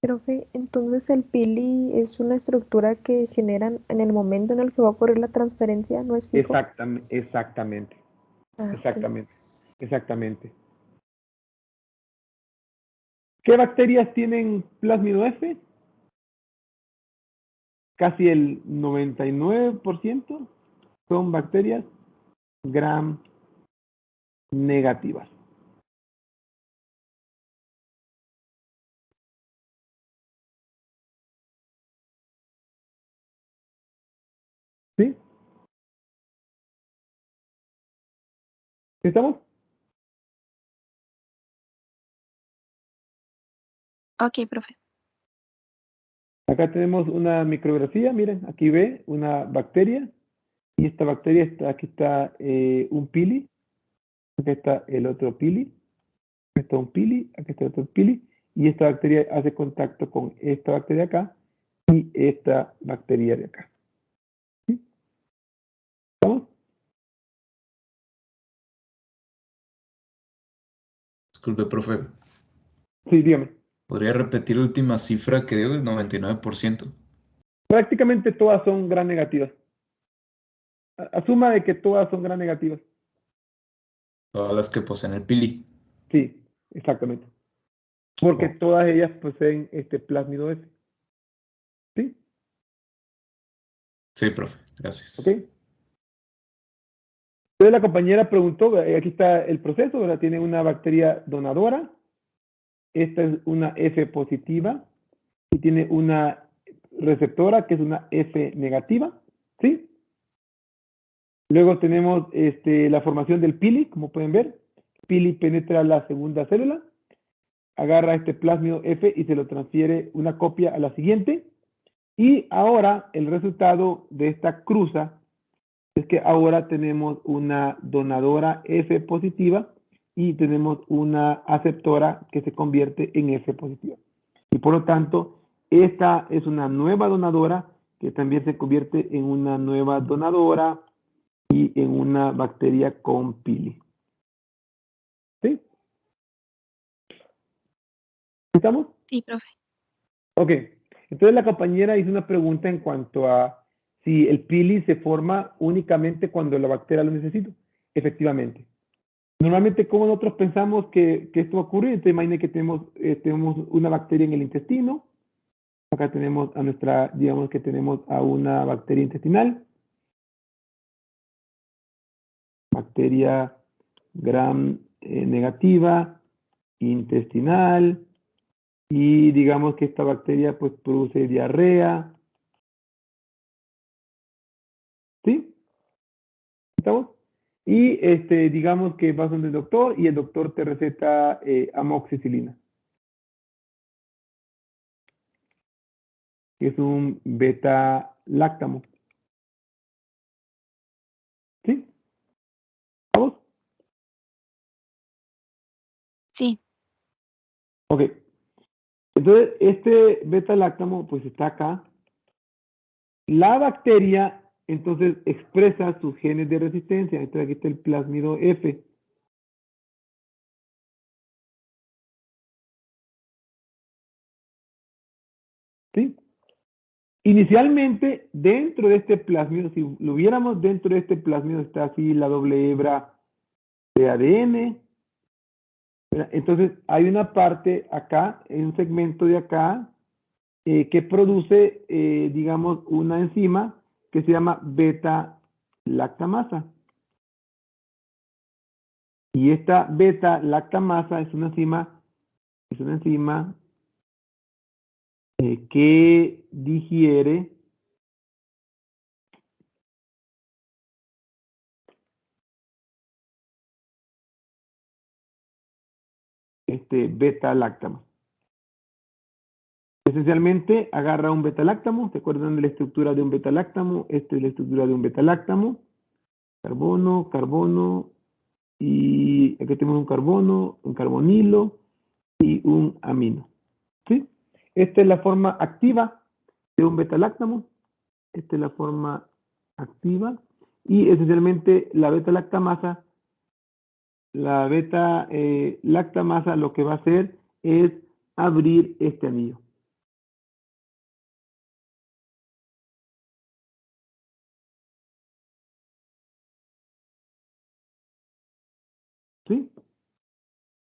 Profe, entonces el pili es una estructura que generan en el momento en el que va a ocurrir la transferencia, ¿no es fijo? Exactamente. Ah, ok. Exactamente. ¿Qué bacterias tienen plásmido F? Casi el 99% son bacterias gram negativas. ¿Sí? ¿Estamos? Ok, profe. Acá tenemos una micrografía, miren, aquí ve una bacteria y esta bacteria está, aquí está un pili, aquí está el otro pili, aquí está un pili, aquí está otro pili y esta bacteria hace contacto con esta bacteria acá y esta bacteria de acá. ¿Sí? ¿Estamos? Disculpe, profe. Sí, dígame. ¿Podría repetir la última cifra que dio del 99%? Prácticamente todas son gram negativas. Asuma de que todas son gram negativas. Todas las que poseen el pili. Sí, exactamente. Porque Oh. todas ellas poseen este plásmido F. ¿Sí? Sí, profe. Gracias. ¿Ok? Entonces la compañera preguntó, aquí está el proceso, ¿verdad? Tiene una bacteria donadora, esta es una F positiva y tiene una receptora que es una F negativa, ¿sí? Luego tenemos la formación del pili, como pueden ver. Pili penetra la segunda célula, agarra este plásmido F y se lo transfiere una copia a la siguiente. Y ahora el resultado de esta cruza es que ahora tenemos una donadora F positiva y tenemos una aceptora que se convierte en F positiva. Y por lo tanto, esta es una nueva donadora que también se convierte en una nueva donadora y en una bacteria con pili. ¿Sí? ¿Estamos? Sí, profe. Ok. Entonces la compañera hizo una pregunta en cuanto a si el pili se forma únicamente cuando la bacteria lo necesita. Efectivamente. Normalmente, como nosotros pensamos que esto va a ocurrir, entonces imaginen que tenemos una bacteria en el intestino. Acá tenemos a nuestra, digamos que tenemos a una bacteria intestinal. Bacteria gram negativa. intestinal y digamos que esta bacteria pues produce diarrea. ¿Sí? ¿Estamos? Y digamos que vas donde el doctor y el doctor te receta amoxicilina, que es un beta-láctamo. ¿Sí? ¿Estamos? Sí, Ok. Entonces, este beta-láctamo pues está acá. La bacteria entonces expresa sus genes de resistencia. Entonces aquí está el plásmido F. ¿Sí? Inicialmente, dentro de este plásmido, si lo viéramos dentro de este plásmido, está así la doble hebra de ADN. Entonces, hay una parte acá, un segmento de acá, que produce, digamos, una enzima que se llama beta-lactamasa. Y esta beta-lactamasa es una enzima que digiere beta-láctamo. Esencialmente agarra un beta-láctamo, ¿se acuerdan de la estructura de un beta-láctamo? Esta es la estructura de un beta-láctamo. Carbono, carbono, y aquí tenemos un carbono, un carbonilo y un amino. ¿Sí? Esta es la forma activa de un beta-láctamo. Esta es la forma activa. Y esencialmente la beta-lactamasa, lo que va a hacer es abrir este anillo. ¿Sí?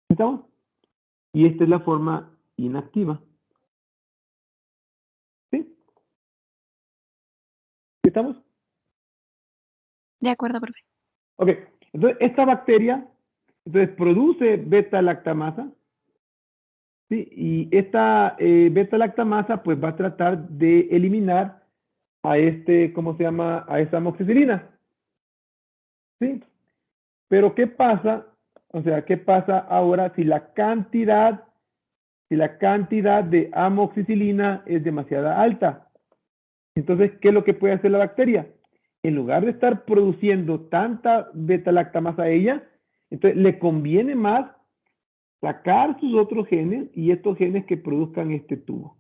¿Estamos? Y esta es la forma inactiva. ¿Sí? ¿Estamos? de acuerdo, profe. Ok. Entonces, esta bacteria produce beta-lactamasa. ¿Sí? Y esta beta-lactamasa pues va a tratar de eliminar a ¿cómo se llama? A esta amoxicilina. ¿Sí? Pero ¿qué pasa? O sea, ¿qué pasa ahora si la cantidad de amoxicilina es demasiado alta? Entonces, ¿qué es lo que puede hacer la bacteria? En lugar de estar produciendo tanta beta-lactamasa a ella, entonces le conviene más sacar sus otros genes y estos genes que produzcan este tubo.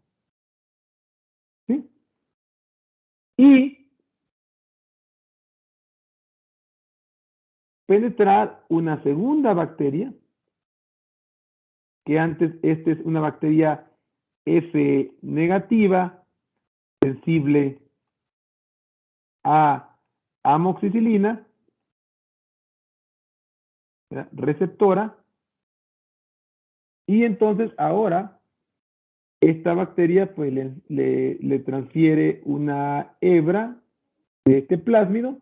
¿Sí? Y penetrar una segunda bacteria, que antes esta es una bacteria F negativa, sensible a amoxicilina, receptora, y entonces ahora esta bacteria pues le transfiere una hebra de este plásmido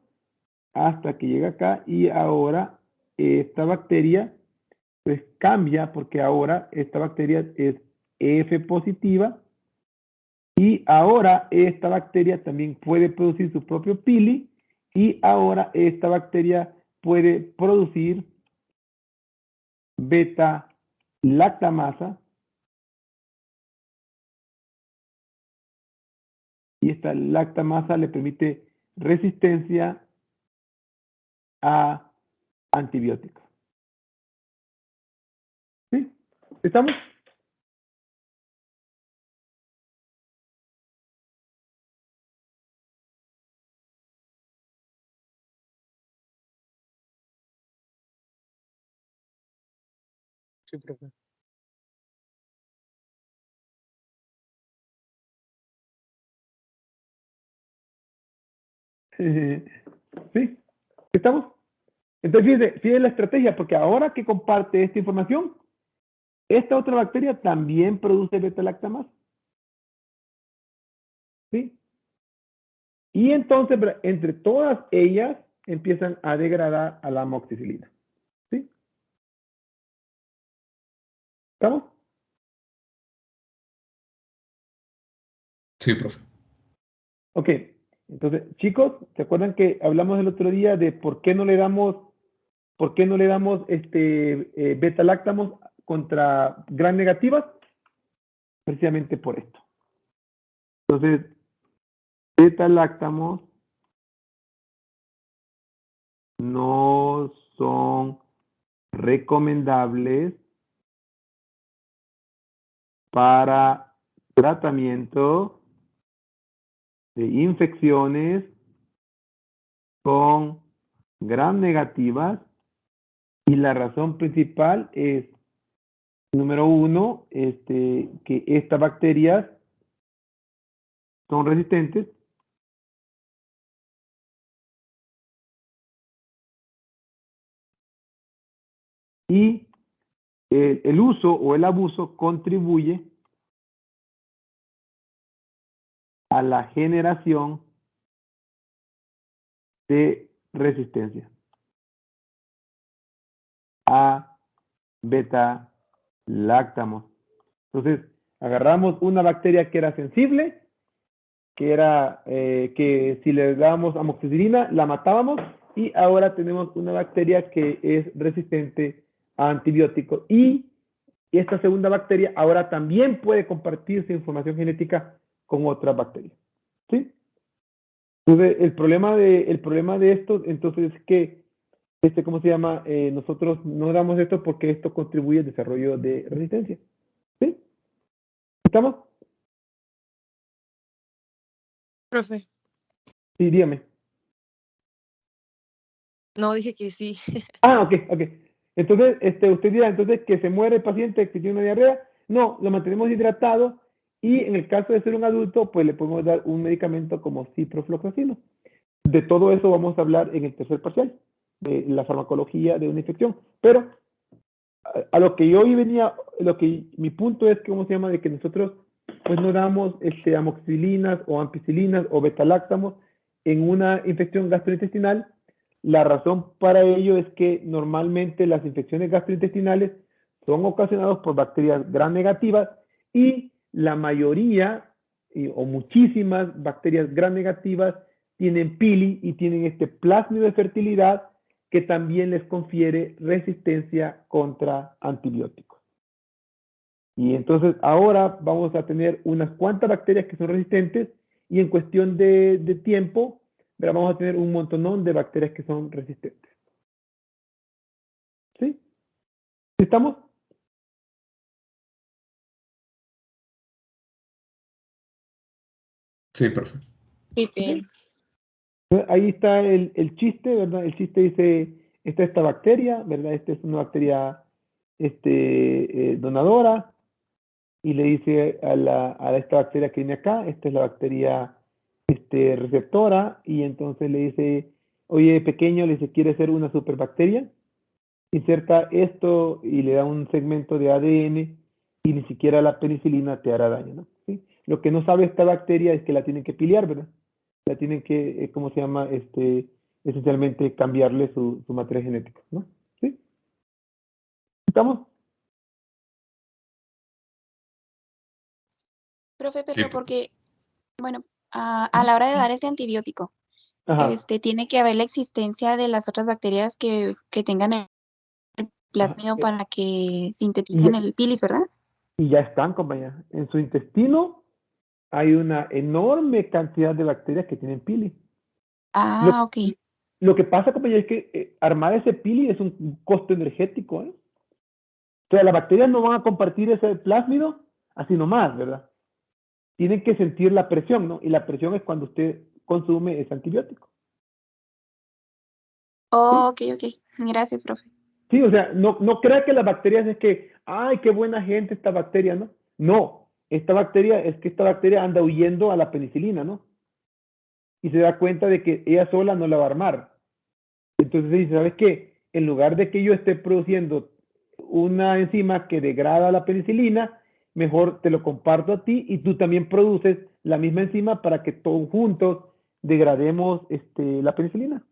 hasta que llega acá y ahora esta bacteria pues cambia porque ahora esta bacteria es F positiva y ahora esta bacteria también puede producir su propio pili y ahora esta bacteria puede producir beta-lactamasa y esta lactamasa le permite resistencia a antibióticos. ¿Sí? ¿Estamos? Sí, profe. ¿Sí? ¿Estamos? Entonces, fíjese la estrategia, porque ahora que comparte esta información, esta otra bacteria también produce beta-lactamasa. ¿Sí? Y entonces, entre todas ellas, empiezan a degradar a la amoxicilina. ¿Sí? ¿Estamos? Sí, profe. Ok. Entonces, chicos, ¿se acuerdan que hablamos el otro día de por qué no le damos beta-láctamos contra gram negativas? Precisamente por esto. Entonces, beta-láctamos no son recomendables para tratamiento de infecciones con gram negativas, y la razón principal es, número uno, que estas bacterias son resistentes y el uso o el abuso contribuye a la generación de resistencia a beta-láctamos. Entonces, agarramos una bacteria que era sensible, que si le dábamos amoxicilina, la matábamos, y ahora tenemos una bacteria que es resistente a antibióticos. Y esta segunda bacteria ahora también puede compartir su información genética con otras bacterias. ¿Sí? Entonces, el problema de esto, entonces, es que, ¿cómo se llama? Nosotros no damos esto porque esto contribuye al desarrollo de resistencia. ¿Sí? ¿Estamos? Profe, Sí, dígame. no dije que sí. Ah, ok. Entonces, usted dirá, entonces, que se muere el paciente que tiene una diarrea. No, lo mantenemos hidratado, y en el caso de ser un adulto, pues le podemos dar un medicamento como ciprofloxacino. De todo eso vamos a hablar en el tercer parcial, de la farmacología de una infección. Pero a lo que yo hoy venía, mi punto es que, ¿cómo se llama? De que nosotros pues no damos amoxicilinas o ampicilinas o betaláctamos en una infección gastrointestinal. La razón para ello es que normalmente las infecciones gastrointestinales son ocasionadas por bacterias gram negativas, y la mayoría o muchísimas bacterias gram negativas tienen pili y tienen este plásmido de fertilidad que también les confiere resistencia contra antibióticos. Y entonces ahora vamos a tener unas cuantas bacterias que son resistentes, y en cuestión de tiempo vamos a tener un montonón de bacterias que son resistentes. ¿Sí? ¿Estamos? Sí, profe. Sí, bien. Ahí está el chiste, ¿verdad? El chiste dice, esta bacteria, ¿verdad? Esta es una bacteria donadora, y le dice a esta bacteria que viene acá, esta es la bacteria receptora, y entonces le dice, oye, pequeño, le dice, ¿quieres ser una superbacteria? Inserta esto y le da un segmento de ADN, y ni siquiera la penicilina te hará daño, ¿no? ¿Sí? Lo que no sabe esta bacteria es que la tienen que piliar, ¿verdad? La tienen que, ¿cómo se llama? Esencialmente cambiarle su material genético, ¿no? ¿Sí? ¿Estamos? Profe, Sí, pero porque, bueno, a la hora de dar este antibiótico, Ajá. tiene que haber la existencia de las otras bacterias que tengan el Ajá. plásmido para que Y sinteticen ya, el pilis, ¿verdad? y ya están, compañera. En su intestino hay una enorme cantidad de bacterias que tienen pili. Lo, Ah, ok. lo que pasa, compañera, es que armar ese pili es un costo energético, ¿eh? O sea, las bacterias no van a compartir ese plásmido así nomás, ¿verdad? Tienen que sentir la presión, ¿no? Y la presión es cuando usted consume ese antibiótico. ¿Sí? Ok, ok. Gracias, profe. Sí, o sea, no crea que las bacterias es que, ay, qué buena gente esta bacteria, ¿no? No, esta bacteria anda huyendo a la penicilina, ¿no? Y se da cuenta de que ella sola no la va a armar. Entonces dice, ¿sabes qué? En lugar de que yo esté produciendo una enzima que degrada la penicilina, mejor te lo comparto a ti, y tú también produces la misma enzima para que todos juntos degrademos la penicilina.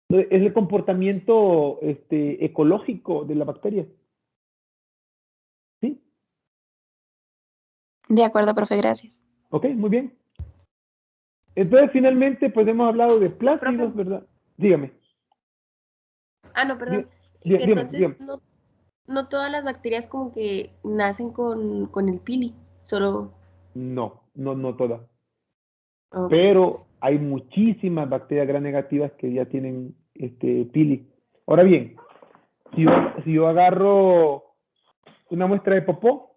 Es el comportamiento ecológico de la bacteria. De acuerdo, profe, gracias. Ok, muy bien. Entonces, finalmente, pues hemos hablado de plásmidos, Profe. ¿verdad? Dígame. Ah, no, perdón. Dí- Que dígame, entonces dígame. no todas las bacterias como que nacen con el pili, solo... No todas. Ok. Pero hay muchísimas bacterias gram negativas que ya tienen pili. Ahora bien, si yo agarro una muestra de popó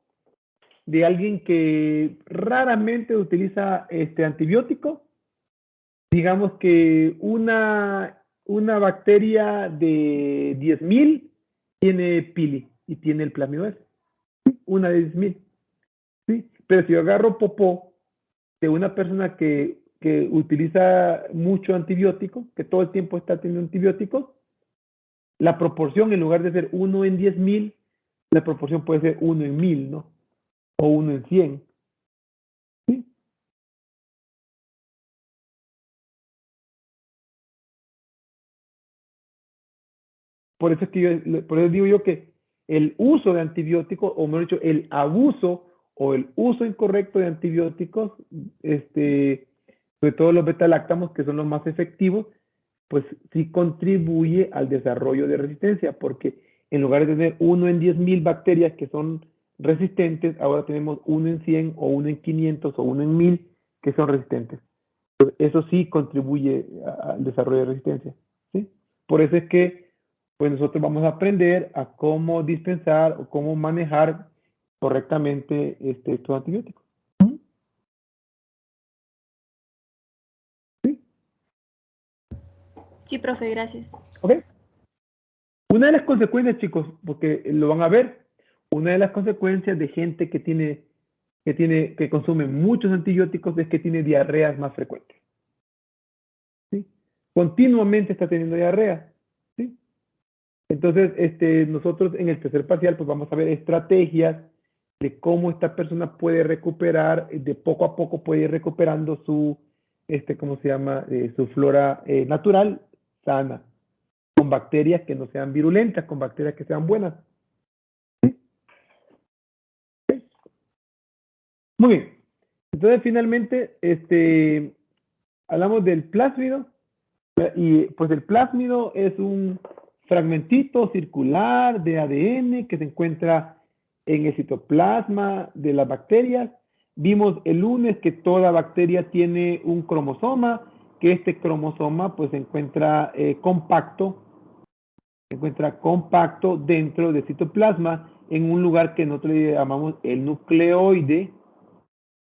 de alguien que raramente utiliza antibiótico, digamos que una bacteria de 10.000 tiene pili y tiene el plasmido S. Una de 10.000. ¿Sí? Pero si yo agarro popó de una persona que utiliza mucho antibiótico, que todo el tiempo está teniendo antibióticos, la proporción, en lugar de ser 1 en 10.000, la proporción puede ser 1 en 1.000, ¿no? O 1 en 100. ¿Sí? Por eso digo yo que el uso de antibióticos, o mejor dicho, el abuso o el uso incorrecto de antibióticos, sobre todo los beta-láctamos, que son los más efectivos, pues sí contribuye al desarrollo de resistencia, porque en lugar de tener 1 en 10.000 bacterias que son resistentes, ahora tenemos 1 en 100 o 1 en 500 o 1 en 1.000 que son resistentes. Entonces, eso sí contribuye al desarrollo de resistencia, ¿sí? Por eso es que pues nosotros vamos a aprender a cómo dispensar o cómo manejar correctamente estos antibióticos. ¿Sí? Sí, profe, gracias. ¿Ok? Una de las consecuencias, chicos, porque lo van a ver, una de las consecuencias de gente que consume muchos antibióticos es que tiene diarreas más frecuentes. ¿Sí? Continuamente está teniendo diarrea. ¿Sí? Entonces, nosotros en el tercer parcial, pues vamos a ver estrategias de cómo esta persona puede recuperar, de poco a poco puede ir recuperando su, ¿cómo se llama? Su flora natural, sana, con bacterias que no sean virulentas, con bacterias que sean buenas. ¿Sí? ¿Sí? Muy bien. Entonces, finalmente, hablamos del plásmido, y pues el plásmido es un fragmentito circular de ADN que se encuentra en el citoplasma de las bacterias. Vimos el lunes que toda bacteria tiene un cromosoma, que este cromosoma pues se encuentra compacto dentro del citoplasma en un lugar que nosotros le llamamos el nucleoide.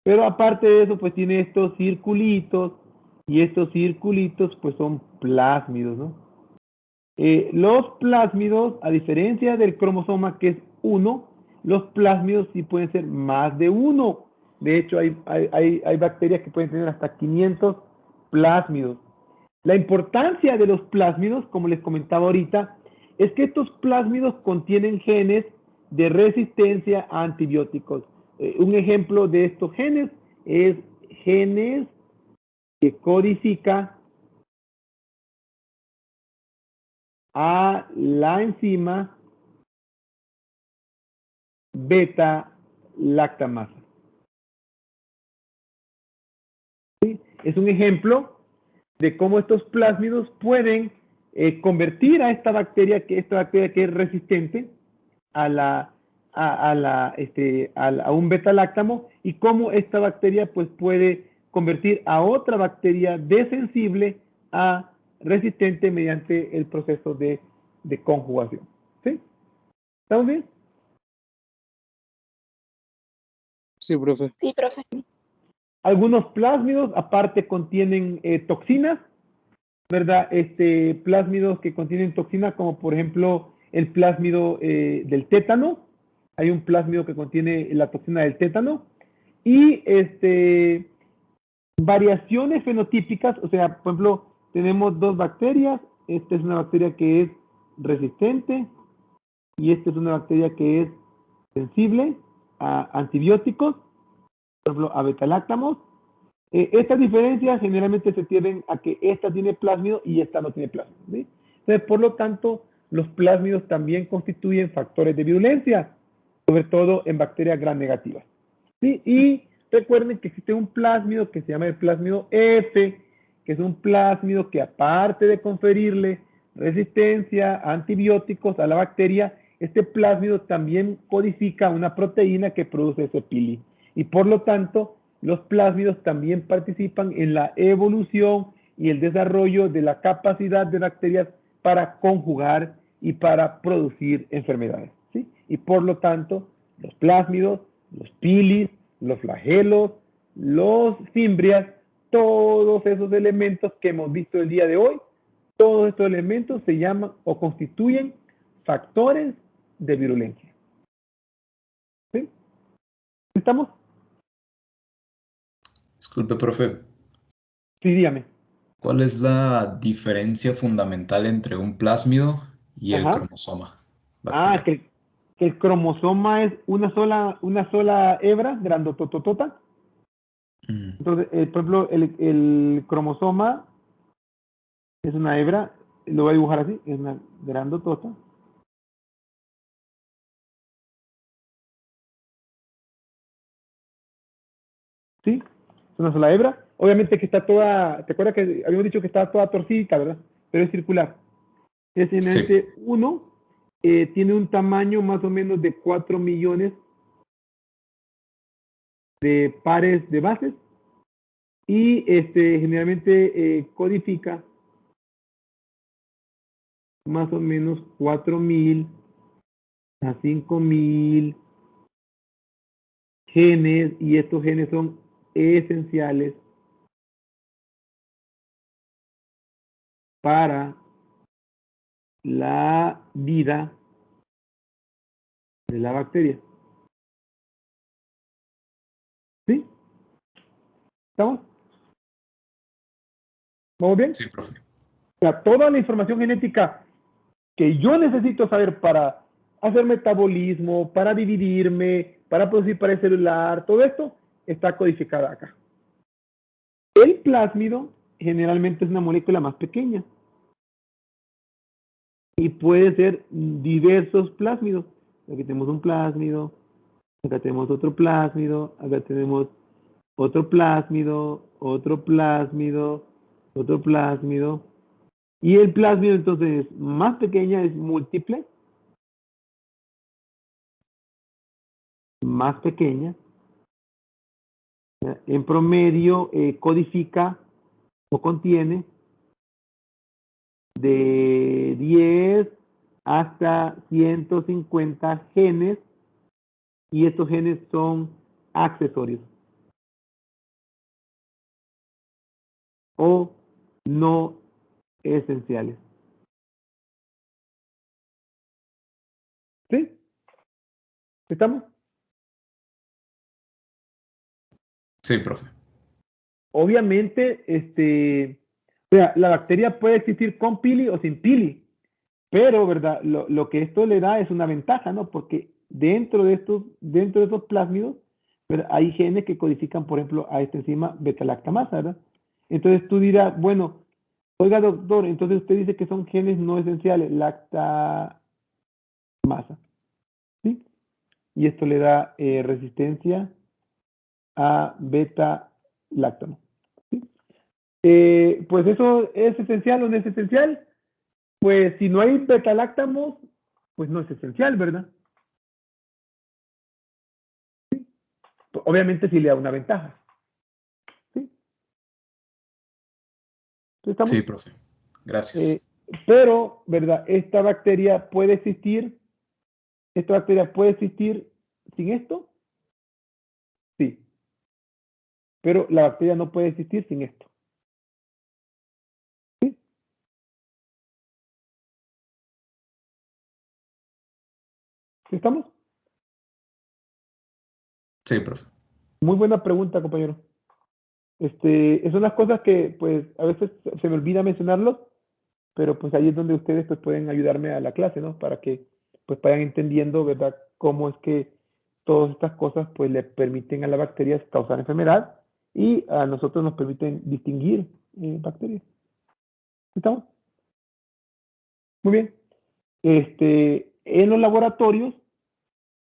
Pero aparte de eso, pues tiene estos circulitos, y estos circulitos pues son plásmidos, ¿no? Los plásmidos, a diferencia del cromosoma que es 1, los plásmidos sí pueden ser más de 1. De hecho, hay bacterias que pueden tener hasta 500 plásmidos. La importancia de los plásmidos, como les comentaba ahorita, es que estos plásmidos contienen genes de resistencia a antibióticos. Un ejemplo de estos genes es genes que codifica a la enzima beta-lactamasa. ¿Sí? Es un ejemplo de cómo estos plásmidos pueden convertir a esta bacteria que es resistente a un beta-láctamo, y cómo esta bacteria pues puede convertir a otra bacteria desensible a resistente mediante el proceso de conjugación. ¿Sí? ¿Estamos bien? Sí, profe. Sí, profe. Algunos plásmidos aparte contienen toxinas, ¿verdad? Plásmidos que contienen toxinas, como por ejemplo el plásmido del tétano. Hay un plásmido que contiene la toxina del tétano. Y variaciones fenotípicas, o sea, por ejemplo, tenemos dos bacterias. Esta es una bacteria que es resistente y esta es una bacteria que es sensible a antibióticos, por ejemplo, a beta-láctamos. Estas diferencias generalmente se tienden a que esta tiene plásmido y esta no tiene plásmido, ¿sí? Entonces, por lo tanto, los plásmidos también constituyen factores de virulencia, sobre todo en bacterias gram negativas. ¿sí? Y recuerden que existe un plásmido que se llama el plásmido F, que es un plásmido que aparte de conferirle resistencia a antibióticos a la bacteria, este plásmido también codifica una proteína que produce ese pili. Y por lo tanto, los plásmidos también participan en la evolución y el desarrollo de la capacidad de bacterias para conjugar y para producir enfermedades, ¿sí? Y por lo tanto, los plásmidos, los pilis, los flagelos, los fimbrias, todos esos elementos que hemos visto el día de hoy, todos estos elementos se llaman o constituyen factores de virulencia. ¿Sí? ¿Estamos? Disculpe, profe, Sí, dígame. ¿cuál es la diferencia fundamental entre un plásmido y el Ajá. cromosoma Ah, bacteriano? que el cromosoma es una sola hebra grandotototota. Mm, Entonces, por ejemplo, el cromosoma es una hebra, lo voy a dibujar así, es una grandotota. ¿Sí? Es una sola hebra. Obviamente que está toda, ¿te acuerdas que habíamos dicho que estaba toda torcida, verdad? Pero es circular. Es en sí, este 1 tiene un tamaño más o menos de 4 millones de pares de bases y generalmente codifica más o menos 4.000 a 5.000 genes, y estos genes son esenciales para la vida de la bacteria. ¿Sí? ¿Estamos? ¿Vamos bien? sí, profe. O sea, toda la información genética que yo necesito saber para hacer metabolismo, para dividirme, para producir pared celular, todo esto está codificada acá. El plásmido generalmente es una molécula más pequeña y puede ser diversos plásmidos. Aquí tenemos un plásmido, acá tenemos otro plásmido, acá tenemos otro plásmido, otro plásmido, otro plásmido. Y el plásmido entonces más pequeña es múltiple, más pequeña. En promedio codifica o contiene de 10 hasta 150 genes, y estos genes son accesorios o no esenciales. ¿Sí? ¿Estamos? Sí, profe. Obviamente, o sea, la bacteria puede existir con pili o sin pili, pero, ¿verdad? Lo que esto le da es una ventaja, ¿no? Porque dentro de estos plásmidos, ¿verdad? Hay genes que codifican, por ejemplo, a esta enzima beta-lactamasa, ¿verdad? Entonces tú dirás, bueno, oiga, doctor, entonces usted dice que son genes no esenciales, lactamasa, ¿sí? Y esto le da resistencia a beta-lactamo, ¿sí? Pues eso es esencial o no es esencial. Pues si no hay beta-láctamos, pues no es esencial, ¿verdad? Obviamente sí le da una ventaja. ¿Sí? ¿Estamos? Sí, profe. Gracias. Pero, ¿verdad? Esta bacteria puede existir sin esto, sí. Pero la bacteria no puede existir sin esto. ¿Sí? ¿Estamos? Sí, profe. Muy buena pregunta, compañero. Son las cosas que, pues, a veces se me olvida mencionarlos, pero pues ahí es donde ustedes pues pueden ayudarme a la clase, ¿no? Para que pues vayan entendiendo, ¿verdad? Cómo es que todas estas cosas pues le permiten a las bacterias causar enfermedad y a nosotros nos permiten distinguir bacterias. ¿Estamos? Muy bien. En los laboratorios,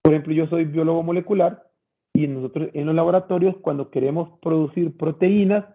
por ejemplo, yo soy biólogo molecular, Y nosotros en los laboratorios, cuando queremos producir proteínas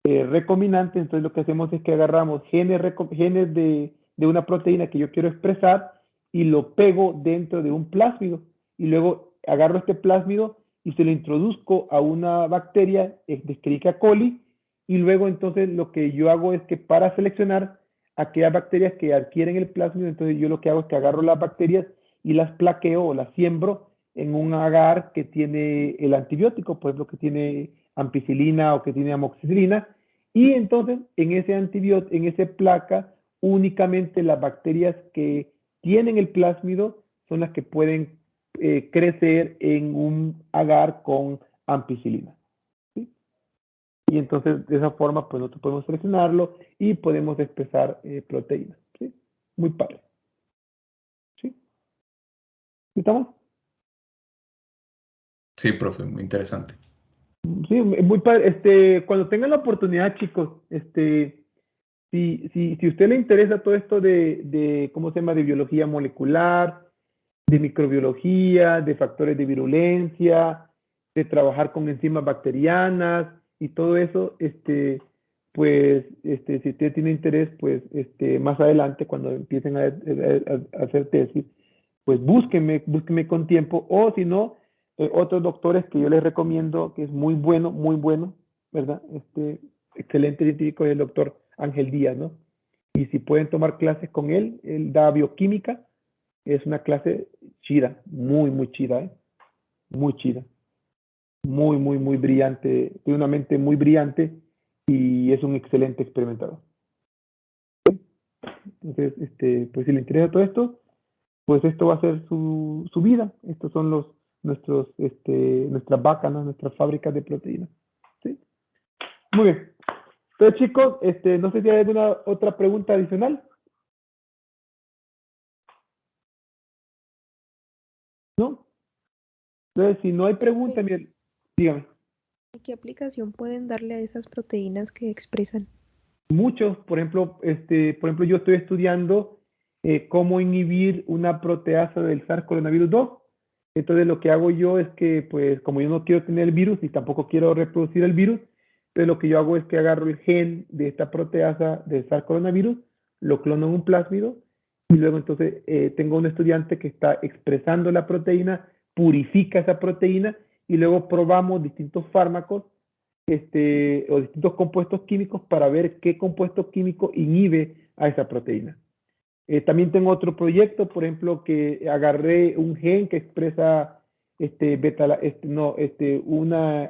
recombinantes, entonces lo que hacemos es que agarramos genes de una proteína que yo quiero expresar y lo pego dentro de un plásmido. Y luego agarro este plásmido y se lo introduzco a una bacteria de Escherichia coli. Y luego entonces lo que yo hago es que para seleccionar aquellas bacterias que adquieren el plásmido, entonces yo lo que hago es que agarro las bacterias y las plaqueo o las siembro en un agar que tiene el antibiótico, por ejemplo, que tiene ampicilina o que tiene amoxicilina, y entonces en ese antibiótico, en esa placa, únicamente las bacterias que tienen el plásmido son las que pueden crecer en un agar con ampicilina. ¿Sí? Y entonces de esa forma pues nosotros podemos seleccionarlo y podemos expresar proteínas. ¿Sí? Muy padre. ¿Sí? ¿Estamos? Sí, profe, muy interesante. Sí, muy padre. Cuando tengan la oportunidad, chicos, si a usted le interesa todo esto de ¿cómo se llama? De biología molecular, de microbiología, de factores de virulencia, de trabajar con enzimas bacterianas y todo eso, pues, si usted tiene interés, pues, más adelante, cuando empiecen a hacer tesis, pues búsquenme con tiempo, o si no, otros doctores que yo les recomiendo, que es muy bueno, ¿verdad? Excelente científico es el doctor Ángel Díaz, ¿no? Y si pueden tomar clases con él da bioquímica, es una clase chida, muy chida, ¿eh? Muy chida. Muy brillante, tiene una mente muy brillante y es un excelente experimentador. Entonces, pues si le interesa todo esto, pues esto va a ser su vida. Estos son nuestras vacas, ¿no? Nuestras fábricas de proteínas. ¿Sí? Muy bien. Entonces, chicos, no sé si hay alguna otra pregunta adicional. ¿No? Entonces, si no hay pregunta, dígame. ¿Qué aplicación pueden darle a esas proteínas que expresan? Muchos, por ejemplo, yo estoy estudiando cómo inhibir una proteasa del SARS-CoV-2. Entonces lo que hago yo es que, pues, como yo no quiero tener el virus y tampoco quiero reproducir el virus, entonces lo que yo hago es que agarro el gen de esta proteasa del SARS-CoV-2, lo clono en un plásmido y luego entonces tengo un estudiante que está expresando la proteína, purifica esa proteína y luego probamos distintos fármacos o distintos compuestos químicos para ver qué compuesto químico inhibe a esa proteína. También tengo otro proyecto, por ejemplo, que agarré un gen que expresa una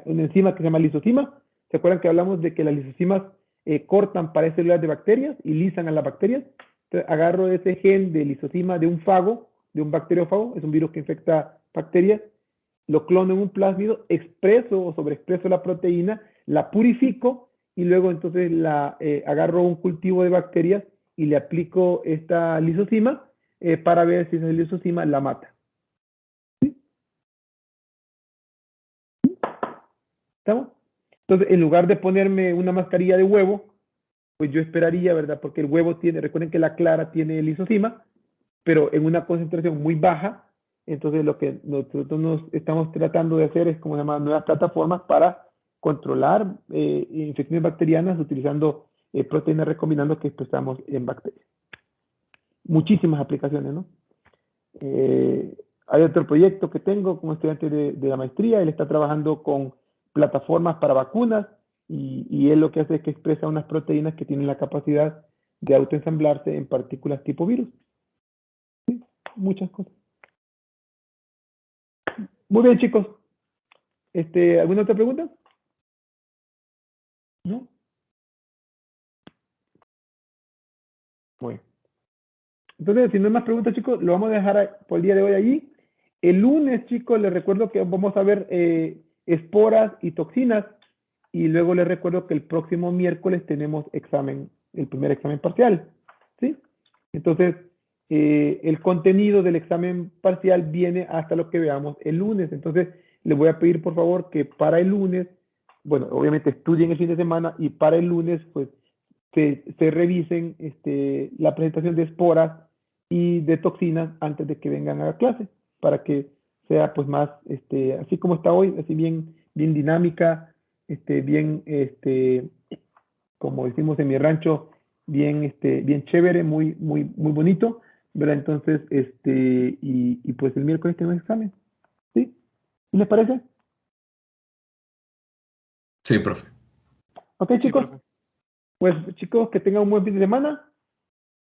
enzima que se llama lisozima. ¿Se acuerdan que hablamos de que las lisocimas cortan paredes celulares de bacterias y lisan a las bacterias? Entonces, agarro ese gen de lisozima de un fago, de un bacteriófago, es un virus que infecta bacterias, lo clono en un plásmido, expreso o sobreexpreso la proteína, la purifico y luego entonces agarro un cultivo de bacterias y le aplico esta lisozima para ver si esa lisozima la mata. ¿Sí? ¿Estamos? Entonces, en lugar de ponerme una mascarilla de huevo, pues yo esperaría, ¿verdad? Porque el huevo recuerden que la clara tiene lisozima, pero en una concentración muy baja. Entonces lo que nosotros nos estamos tratando de hacer es, como se llama, nuevas plataformas para controlar infecciones bacterianas utilizando proteínas recombinando que expresamos en bacterias. Muchísimas aplicaciones, ¿no? Hay otro proyecto que tengo como estudiante de la maestría, él está trabajando con plataformas para vacunas y él lo que hace es que expresa unas proteínas que tienen la capacidad de autoensamblarse en partículas tipo virus. ¿Sí? Muchas cosas. Muy bien, chicos. ¿Alguna otra pregunta? ¿No? Muy bien. Entonces, si no hay más preguntas, chicos, lo vamos a dejar por el día de hoy allí. El lunes, chicos, les recuerdo que vamos a ver esporas y toxinas. Y luego les recuerdo que el próximo miércoles tenemos el primer examen parcial. ¿Sí? Entonces, el contenido del examen parcial viene hasta lo que veamos el lunes. Entonces, les voy a pedir, por favor, que para el lunes, bueno, obviamente estudien el fin de semana y para el lunes, pues, se revisen la presentación de esporas y de toxinas antes de que vengan a la clase, para que sea pues más, así como está hoy, así bien dinámica, bien, como decimos en mi rancho, bien chévere, muy bonito, ¿verdad? Entonces, y pues el miércoles tenemos examen, ¿sí? ¿Sí les parece? Sí, profe. Ok, Sí, chicos. profe. Pues chicos, que tengan un buen fin de semana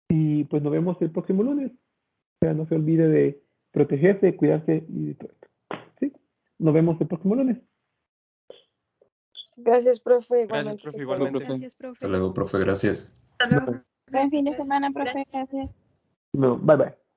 y pues nos vemos el próximo lunes. O sea, no se olvide de protegerse, cuidarse y de todo esto. ¿Sí? Nos vemos el próximo lunes. Gracias, profe. Gracias, Igualmente. profe, Hasta luego. igualmente. Gracias, Hasta profe. luego, profe, gracias. Hasta luego. Buen fin de semana, profe. Gracias. No, bye bye.